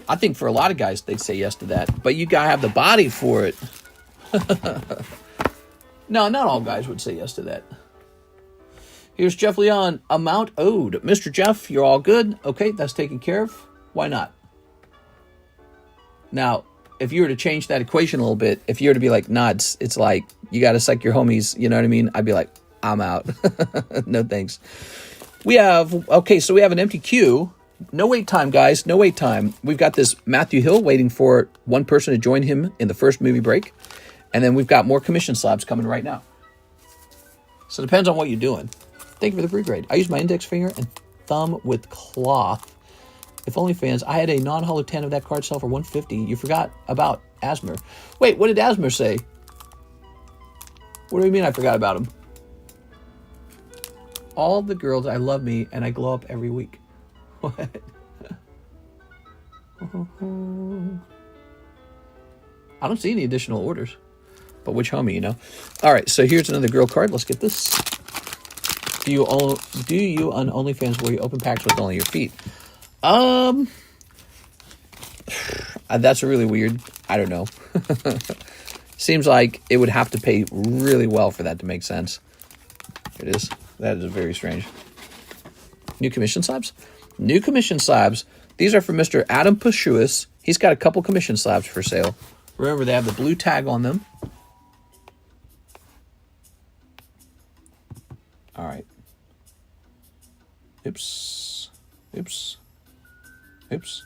A: I think for a lot of guys, they'd say yes to that. But you gotta have the body for it. No, not all guys would say yes to that. Here's Jeff Leon. Amount owed. Mr. Jeff, you're all good? Okay, that's taken care of. Why not? Now, if you were to change that equation a little bit, if you were to be like, nah, it's like, you got to suck your homies, you know what I mean? I'd be like, I'm out. No thanks. So we have an empty queue. No wait time, guys. No wait time. We've got this Matthew Hill waiting for one person to join him in the first movie break. And then we've got more commission slabs coming right now. So it depends on what you're doing. Thank you for the free grade. I use my index finger and thumb with cloth. If OnlyFans, I had a non-hollow 10 of that card sell for $150. You forgot about Asmer. Wait, what did Asmer say? What do you mean I forgot about him? All the girls, I love me, and I glow up every week. What? I don't see any additional orders. But which homie, you know? All right, so here's another girl card. Let's get this. Do you on OnlyFans where you open packs with only your feet? That's really weird. I don't know. Seems like it would have to pay really well for that to make sense. It is. That is very strange. New commission slabs? New commission slabs. These are for Mr. Adam Pashuis. He's got a couple commission slabs for sale. Remember, they have the blue tag on them. All right. Oops. Oops. Oops.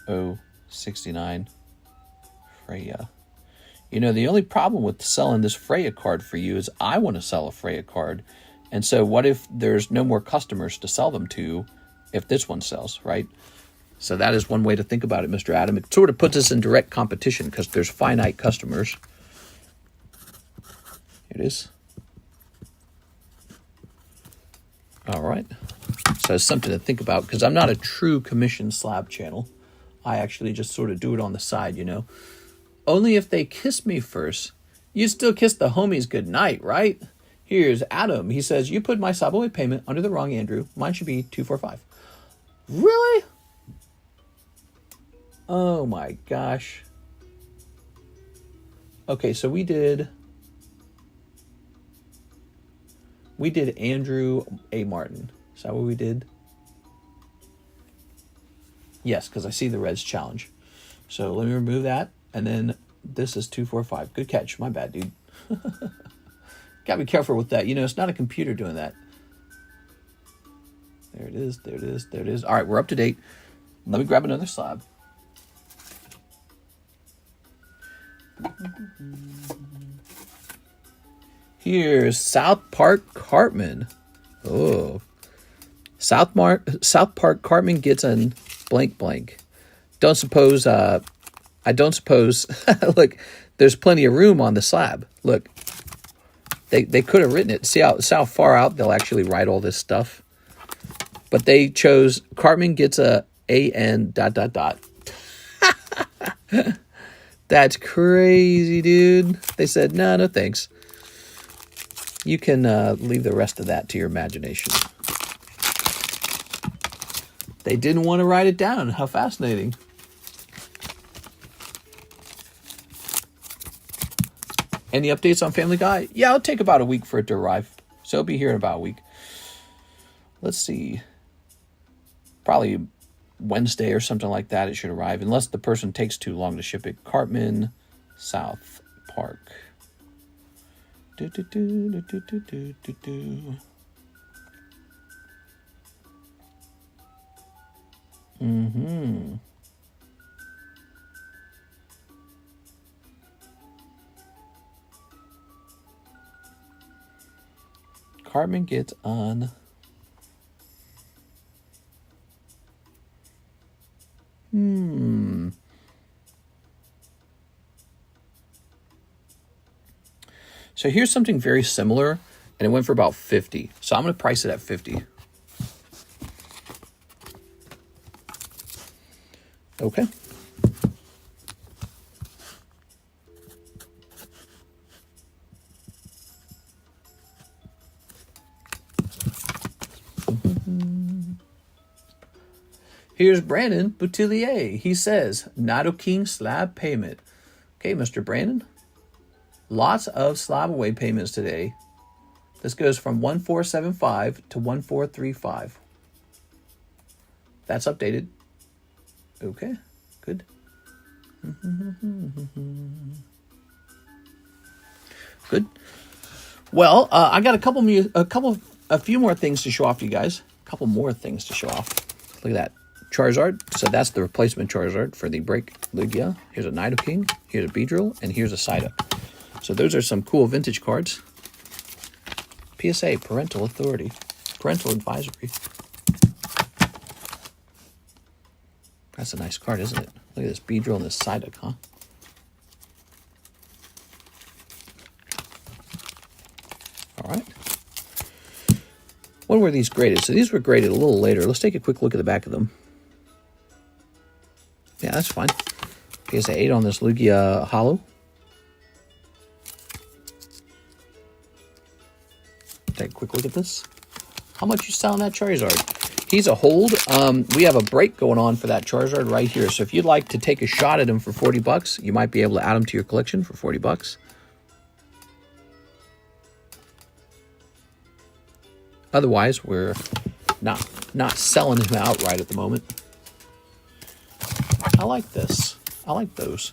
A: Oh, 69. Freya. You know, the only problem with selling this Freya card for you is I want to sell a Freya card. And so what if there's no more customers to sell them to if this one sells, right? So that is one way to think about it, Mr. Adam. It sort of puts us in direct competition because there's finite customers. It is. All right. So it's something to think about because I'm not a true commission slab channel. I actually just sort of do it on the side, you know. Only if they kiss me first. You still kiss the homies goodnight, right? Here's Adam. He says, you put my Subway payment under the wrong Andrew. Mine should be 245. Really? Oh my gosh. Okay, so we did Andrew A. Martin. Is that what we did? Yes, because I see the Reds challenge. So let me remove that. And then this is 245. Good catch. My bad, dude. Gotta be careful with that. You know, it's not a computer doing that. There it is. There it is. There it is. All right, we're up to date. Let me grab another slab. Here's South Park Cartman. Oh. South Park Cartman gets a blank blank. I don't suppose look, there's plenty of room on the slab. Look. They could have written it. See how far out they'll actually write all this stuff. But they chose Cartman gets a AN ... That's crazy, dude. They said, no thanks. You can leave the rest of that to your imagination. They didn't want to write it down. How fascinating. Any updates on Family Guy? Yeah, it'll take about a week for it to arrive. So it'll be here in about a week. Let's see. Probably Wednesday or something like that it should arrive. Unless the person takes too long to ship it. Cartman, South Park. Mm-hmm. Cartman gets on. So here's something very similar, and it went for about 50. So I'm going to price it at 50. Okay. Here's Brandon Boutillier. He says, Nido King slab payment. Okay, Mr. Brandon. Lots of slab away payments today. This goes from 1475 to 1435. That's updated. Okay, good. Good. Well, I got a few more things to show off to you guys. A couple more things to show off. Look at that. Charizard. So that's the replacement Charizard for the Break Lugia. Here's a Nidoking. Here's a Beedrill. And here's a Psyduck. So those are some cool vintage cards. PSA, Parental Authority. Parental Advisory. That's a nice card, isn't it? Look at this Beedrill and this Psyduck, huh? All right. When were these graded? So these were graded a little later. Let's take a quick look at the back of them. Yeah, that's fine. PSA 8 on this Lugia Holo. Take a quick look at this. How much you selling that Charizard? He's a hold. We have a break going on for that Charizard right here. So if you'd like to take a shot at him for 40 bucks, you might be able to add him to your collection for 40 bucks. Otherwise, we're not selling him outright at the moment. I like this. I like those.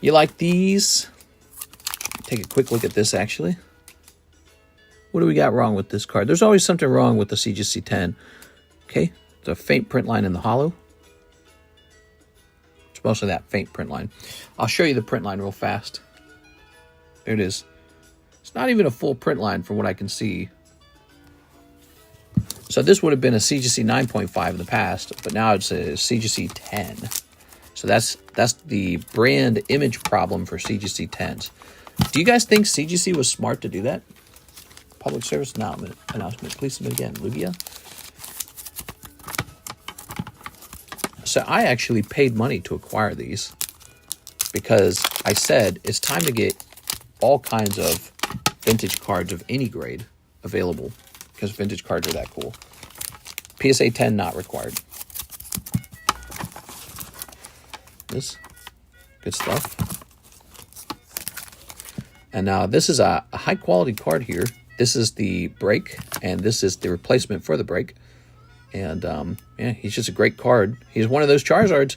A: You like these? Take a quick look at this, actually. What do we got wrong with this card? There's always something wrong with the CGC 10. Okay, it's a faint print line in the holo. It's mostly that faint print line. I'll show you the print line real fast. There it is. It's not even a full print line from what I can see. So this would have been a CGC 9.5 in the past, but now it's a CGC 10. So that's the brand image problem for CGC 10s. Do you guys think CGC was smart to do that? Public service announcement. Please submit again. Lugia. So I actually paid money to acquire these because I said it's time to get all kinds of vintage cards of any grade available because vintage cards are that cool. PSA 10 not required. This good stuff. And now this is a high quality card here. This is the break, and this is the replacement for the break. And yeah, he's just a great card. He's one of those Charizards.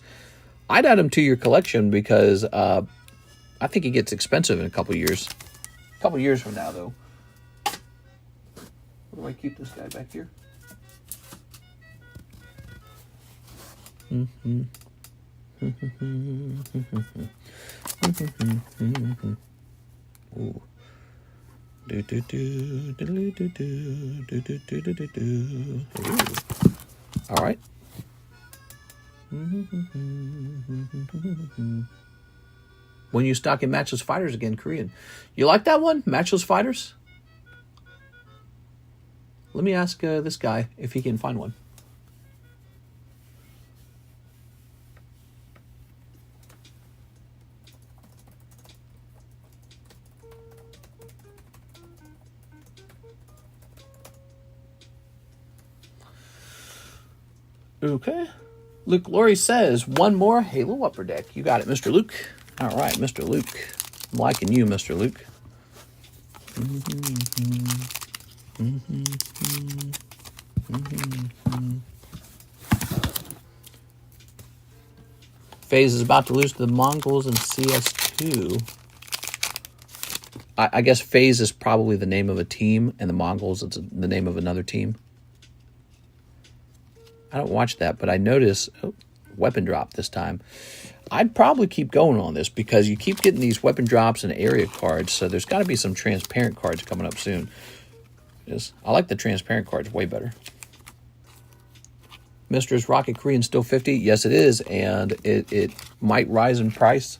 A: I'd add him to your collection because I think he gets expensive in a couple years. A couple years from now, though. Where do I keep this guy back here? Ooh. All right. When you stock in Matchless Fighters again, Korean. You like that one? Matchless Fighters? Let me ask this guy if he can find one. Okay. Luke Laurie says, one more Halo Upper Deck. You got it, Mr. Luke. All right, Mr. Luke. I'm liking you, Mr. Luke. FaZe is about to lose to the Mongols in CS2. I guess FaZe is probably the name of a team, and the Mongols is the name of another team. I don't watch that, but I notice weapon drop this time. I'd probably keep going on this because you keep getting these weapon drops and area cards, so there's got to be some transparent cards coming up soon. I like the transparent cards way better. Mr. Rocket Korean still 50? Yes, it is, and it might rise in price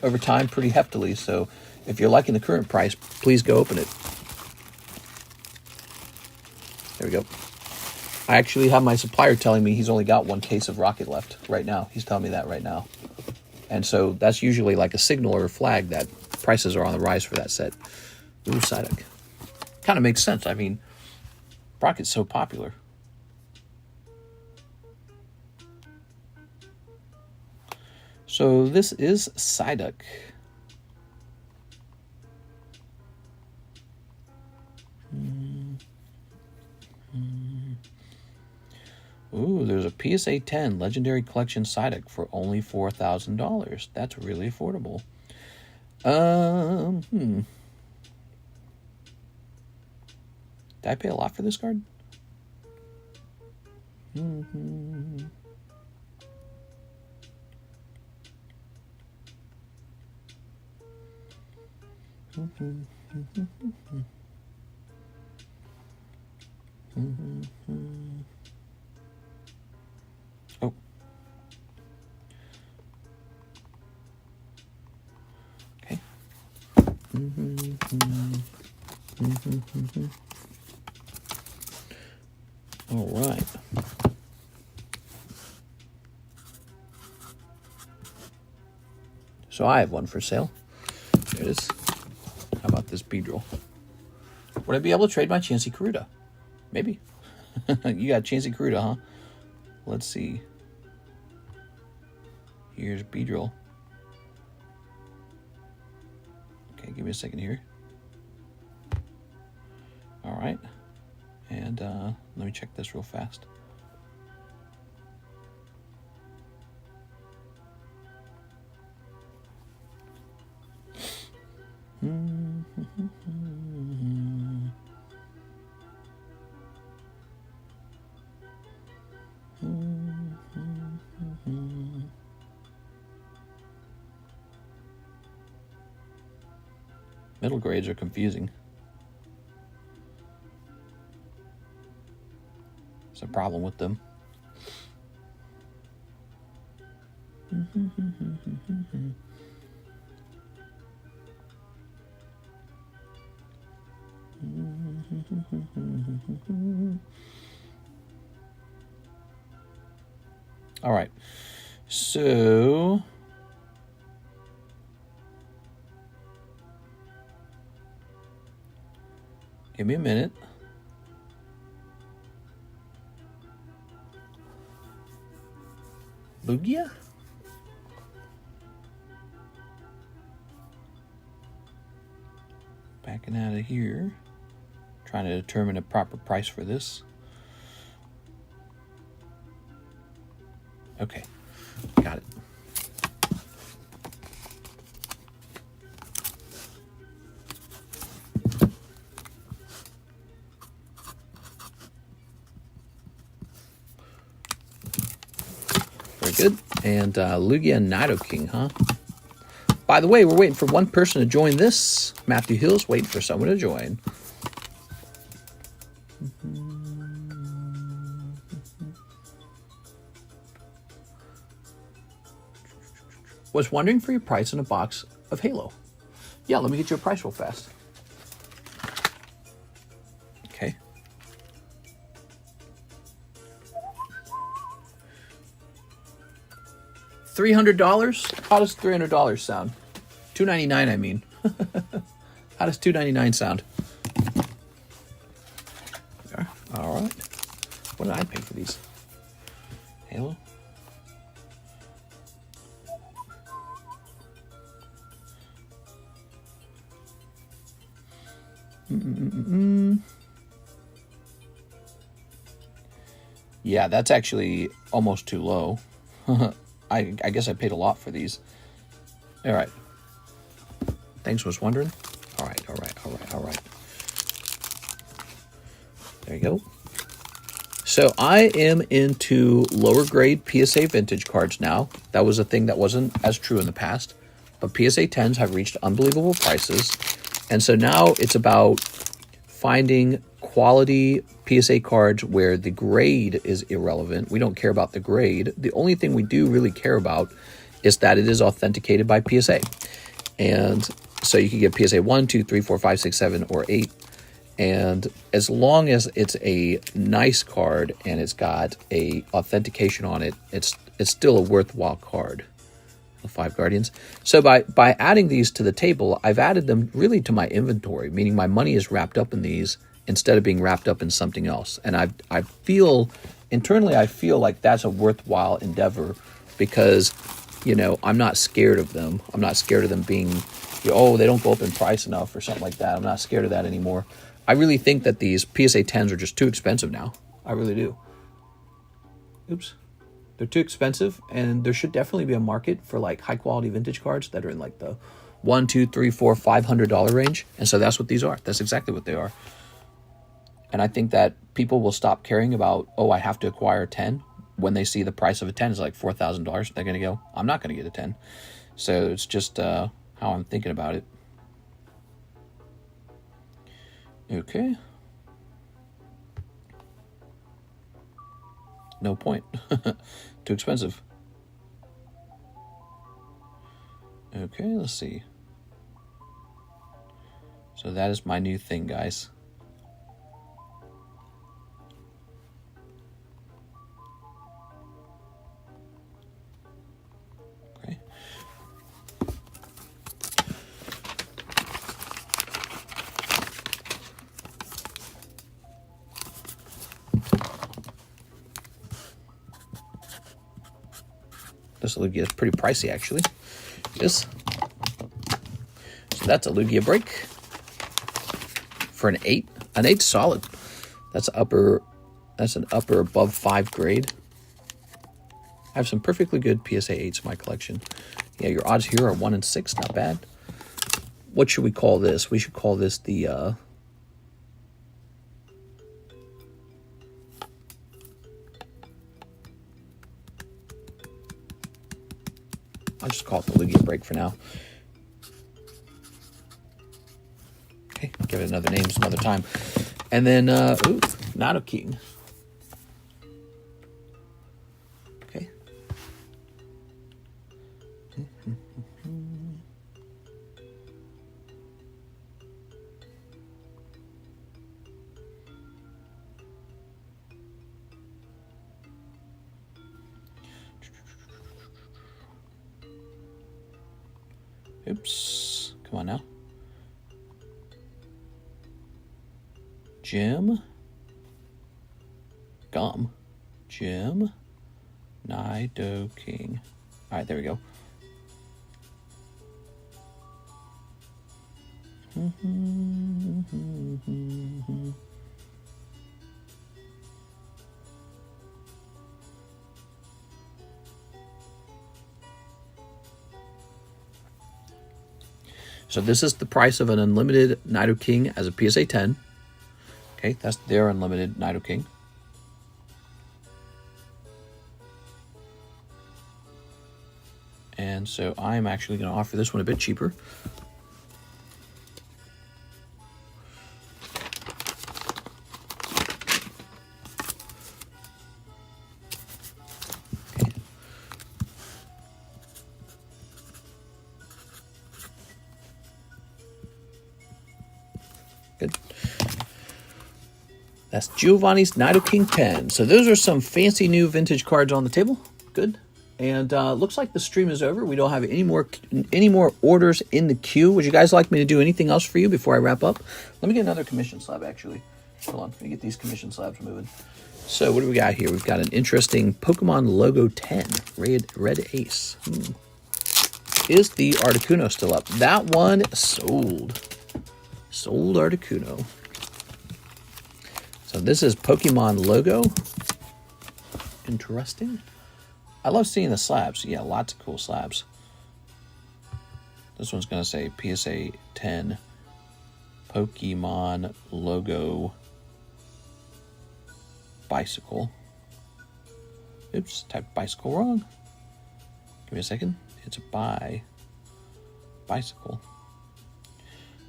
A: over time pretty heftily, so if you're liking the current price, please go open it. There we go. I actually have my supplier telling me he's only got one case of Rocket left right now. He's telling me that right now. And so that's usually like a signal or a flag that prices are on the rise for that set. Ooh, Psyduck. Kind of makes sense. I mean, Rocket's so popular. So this is Psyduck. Ooh, there's a PSA 10 Legendary Collection Psyduck for only $4,000. That's really affordable. Did I pay a lot for this card? Oh. Okay. All right. So I have one for sale. There it is. How about this Beedrill? Would I be able to trade my Chansey Karuta? Maybe. You got Chansey Karuta, huh? Let's see. Here's Beedrill. Okay, give me a second here. All right. And let me check this real fast. Middle grades are confusing. There's a problem with them. All right. So give me a minute. Lugia? Backing out of here. Trying to determine a proper price for this. Okay, got it. Very good. And Lugia and Nidoking, huh? By the way, we're waiting for one person to join this. Matthew Hill's waiting for someone to join. Was wondering for your price on a box of Halo. Yeah, let me get you a price real fast. Okay. $300? How does $300 sound? $299, I mean. How does $299 sound? There. All right. What did I pay for these? Halo? Yeah, that's actually almost too low. I guess I paid a lot for these. All right. Thanks, was wondering. All right. There you go. So I am into lower grade PSA vintage cards now. That was a thing that wasn't as true in the past. But PSA 10s have reached unbelievable prices. And so now it's about finding quality PSA cards where the grade is irrelevant. We don't care about the grade. The only thing we do really care about is that it is authenticated by PSA. And so you can get PSA 1, 2, 3, 4, 5, 6, 7, or 8. And as long as it's a nice card and it's got a authentication on it, it's still a worthwhile card. The 5 Guardians. So by adding these to the table, I've added them really to my inventory, meaning my money is wrapped up in these instead of being wrapped up in something else. And I feel, internally, I feel like that's a worthwhile endeavor because, you know, I'm not scared of them. I'm not scared of them being, oh, they don't go up in price enough or something like that. I'm not scared of that anymore. I really think that these PSA 10s are just too expensive now. I really do. Oops. They're too expensive, and there should definitely be a market for like high quality vintage cards that are in like the $100, $200, $300, $400, $500 range. And so that's what these are. That's exactly what they are. And I think that people will stop caring about, oh, I have to acquire 10 when they see the price of a 10 is like $4,000. They're going to go, I'm not going to get a 10. So it's just how I'm thinking about it. Okay. No point. Too expensive. Okay, let's see. So that is my new thing, guys. Okay. This Lugia is pretty pricey, actually. Yes. So that's a Lugia break for an 8. An 8 solid. That's upper. That's an upper above 5 grade. I have some perfectly good PSA 8s in my collection. Yeah, your odds here are 1 in 6. Not bad. What should we call this? We should call this the. I'll just call it the Lugia break for now. Okay, give it another name some other time. And then, ooh, not a king. Okay. Oops. Come on now. Jim. Gum. Jim. Nido King. All right, there we go. So this is the price of an unlimited Nido King as a PSA 10. Okay, that's their unlimited Nido King. And so I'm actually going to offer this one a bit cheaper. Okay. Good. That's Giovanni's Nido King 10. So those are some fancy new vintage cards on the table. Good. And looks like the stream is over. We don't have any more orders in the queue. Would you guys like me to do anything else for you before I wrap up? Let me get another commission slab, actually. Hold on. Let me get these commission slabs moving. So what do we got here? We've got an interesting Pokemon Logo 10. Red Ace. Is the Articuno still up? That one sold. Sold Articuno. So this is Pokemon logo. Interesting. I love seeing the slabs. Yeah, lots of cool slabs. This one's going to say PSA 10 Pokemon logo bicycle. Oops, typed bicycle wrong. Give me a second. It's a bicycle.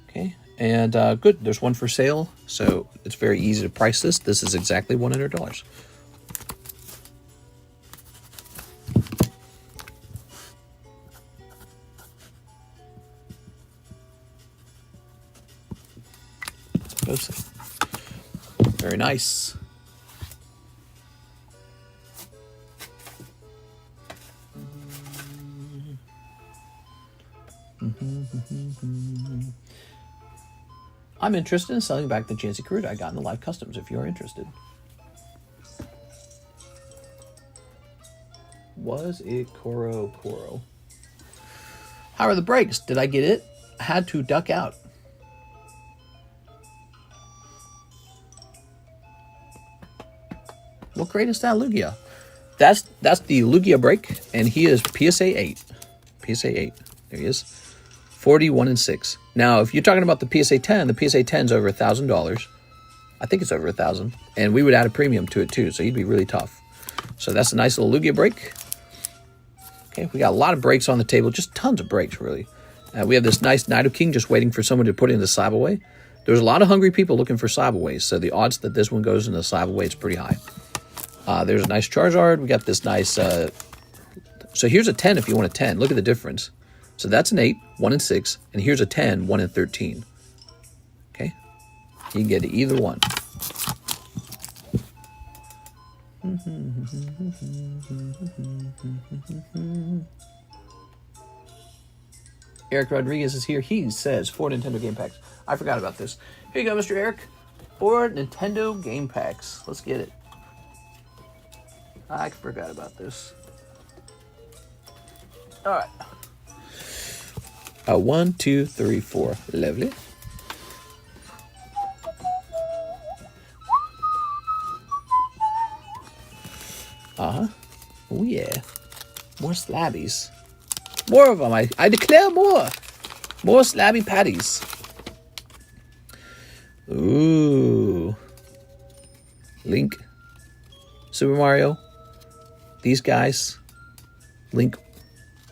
A: Okay, and good. There's one for sale, so it's very easy to price this. This is exactly $100. Very nice. I'm interested in selling back the Jancy Karuta I got in the live customs if you're interested. Was it Koro? How are the brakes? Did I get it? I had to duck out. What grade is that Lugia? That's the Lugia brake, and he is PSA 8. PSA 8. There he is. 41 and 6. Now, if you're talking about the PSA 10, the PSA 10 is over $1,000. I think it's over $1,000, and we would add a premium to it too, so he'd be really tough. So that's a nice little Lugia brake. Okay, we got a lot of brakes on the table, just tons of brakes, really. We have this nice Nidoking just waiting for someone to put in the slab away. There's a lot of hungry people looking for slab aways, so the odds that this one goes in the slab away is pretty high. There's a nice Charizard. We got this nice... so here's a 10 if you want a 10. Look at the difference. So that's an 8, 1 and 6. And here's a 10, 1 and 13. Okay? You can get either one. Eric Rodriguez is here. He says 4 Nintendo game packs. I forgot about this. Here you go, Mr. Eric. 4 Nintendo game packs. Let's get it. I forgot about this. All right. 1, 2, 3, 4. Lovely. Oh yeah. More slabbies. More of them. I declare more. More slabby patties. Ooh. Link. Super Mario. These guys. Link.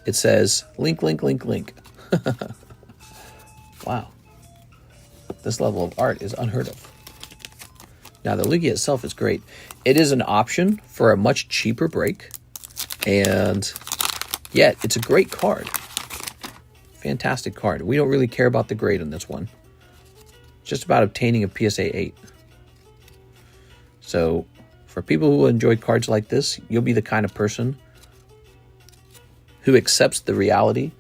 A: It says link, link, link, link. Wow. This level of art is unheard of. Now, the Lugia itself is great. It is an option for a much cheaper break. And yet, it's a great card. Fantastic card. We don't really care about the grade on this one. It's just about obtaining a PSA 8. So, for people who enjoy cards like this, you'll be the kind of person who accepts the reality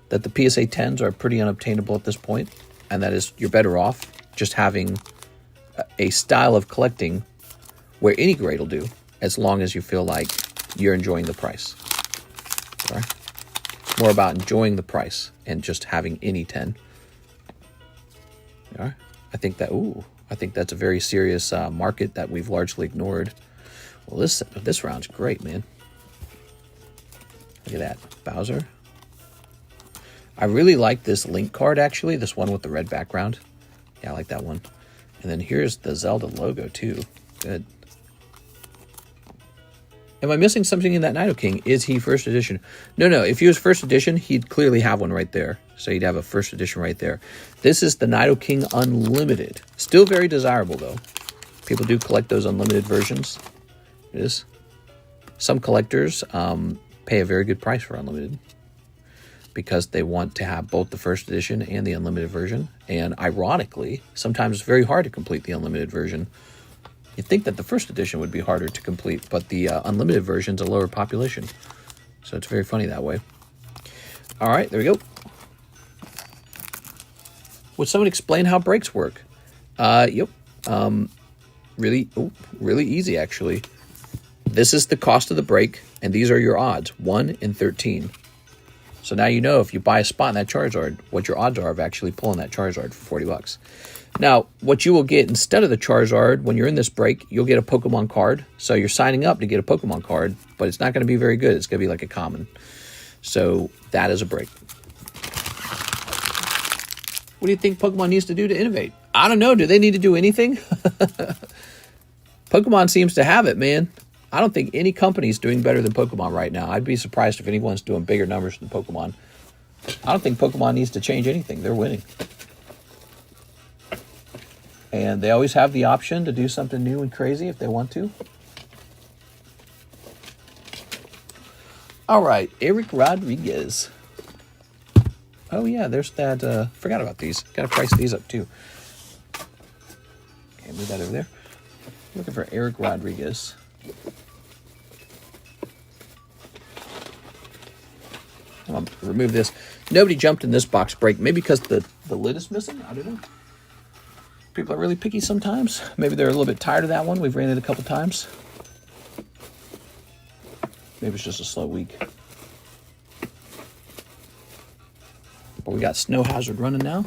A: that the PSA 10s are pretty unobtainable at this point, and that is you're better off just having a style of collecting where any grade will do, as long as you feel like you're enjoying the price. Sorry. It's more about enjoying the price and just having any 10. All right. I think that's a very serious market that we've largely ignored. Well, this round's great, man. Look at that. Bowser. I really like this Link card, actually. This one with the red background. Yeah, I like that one. And then here's the Zelda logo, too. Good. Am I missing something in that Nidoking? Is he first edition? No. If he was first edition, he'd clearly have one right there. So he'd have a first edition right there. This is the Nidoking Unlimited. Still very desirable, though. People do collect those unlimited versions. It is. Some collectors pay a very good price for unlimited, because they want to have both the first edition and the unlimited version. And ironically, sometimes it's very hard to complete the unlimited version. You'd think that the first edition would be harder to complete, but the unlimited version's a lower population. So it's very funny that way. All right, there we go. Would someone explain how brakes work? Yep. Really easy, actually. This is the cost of the brake, and these are your odds, 1 in 13. So now you know if you buy a spot in that Charizard, what your odds are of actually pulling that Charizard for 40 bucks. Now, what you will get instead of the Charizard, when you're in this break, you'll get a Pokemon card. So you're signing up to get a Pokemon card, but it's not going to be very good. It's going to be like a common. So that is a break. What do you think Pokemon needs to do to innovate? I don't know. Do they need to do anything? Pokemon seems to have it, man. I don't think any company's doing better than Pokemon right now. I'd be surprised if anyone's doing bigger numbers than Pokemon. I don't think Pokemon needs to change anything. They're winning. And they always have the option to do something new and crazy if they want to. All right, Eric Rodriguez. Oh, yeah, there's that. Forgot about these. Got to price these up, too. Okay, move that over there. Looking for Eric Rodriguez. I'll remove this. Nobody jumped in this box break. Maybe because the lid is missing. I don't know. People are really picky sometimes. Maybe they're a little bit tired of that one. We've ran it a couple times. Maybe it's just a slow week. But we got Snow Hazard running now.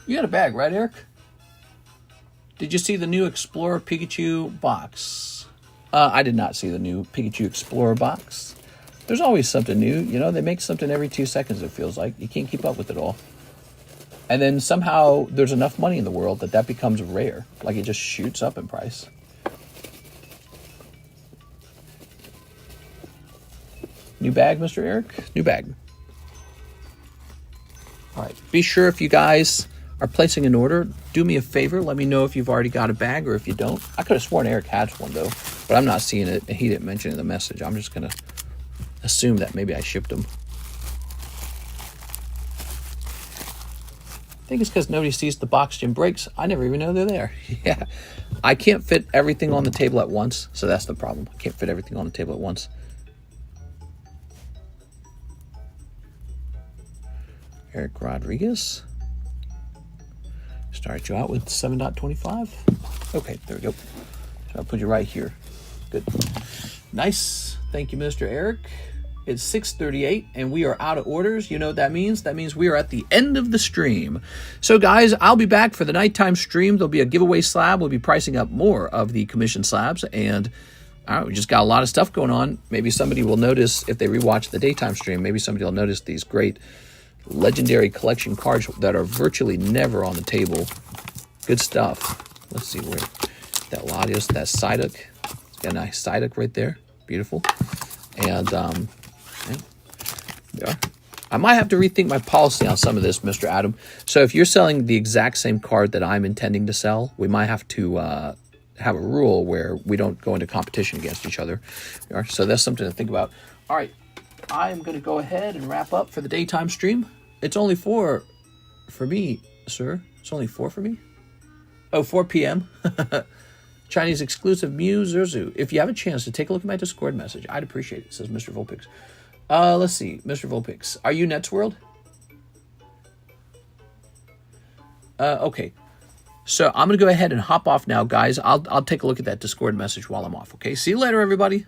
A: You got a bag, right, Eric? Did you see the new Explorer Pikachu box? I did not see the new Pikachu Explorer box. There's always something new. You know, they make something every 2 seconds, it feels like. You can't keep up with it all. And then somehow there's enough money in the world that becomes rare. Like it just shoots up in price. New bag, Mr. Eric? New bag. All right. Be sure if you guys are placing an order, do me a favor. Let me know if you've already got a bag or if you don't. I could have sworn Eric had one, though. But I'm not seeing it. He didn't mention it in the message. I'm just going to assume that maybe I shipped them. I think it's because nobody sees the box gym breaks. I never even know they're there. Yeah. I can't fit everything on the table at once, so that's the problem. I can't fit everything on the table at once. Eric Rodriguez. Start you out with 7.25. Okay, there we go. So I'll put you right here. Good. Nice. Thank you, Mr. Eric. It's 6:38 and we are out of orders. You know what that means? That means we are at the end of the stream. So guys, I'll be back for the nighttime stream. There'll be a giveaway slab. We'll be pricing up more of the commission slabs. And all right, we just got a lot of stuff going on. Maybe somebody will notice if they rewatch the daytime stream. Maybe somebody will notice these great legendary collection cards that are virtually never on the table. Good stuff. Let's see where that Latios, that Psyduck. It's got a nice Psyduck right there. Beautiful. And yeah. I might have to rethink my policy on some of this, Mr. Adam. So if you're selling the exact same card that I'm intending to sell, we might have to have a rule where we don't go into competition against each other. So that's something to think about. All right. I am going to go ahead and wrap up for the daytime stream. It's only 4 for me, sir. It's only 4 for me. Oh, 4 p.m. Chinese exclusive Mew Zerzu. If you have a chance to take a look at my Discord message, I'd appreciate it, says Mr. Volpix. Let's see, Mr. Volpix. Are you Nets World? Okay. So I'm going to go ahead and hop off now, guys. I'll take a look at that Discord message while I'm off, okay? See you later, everybody.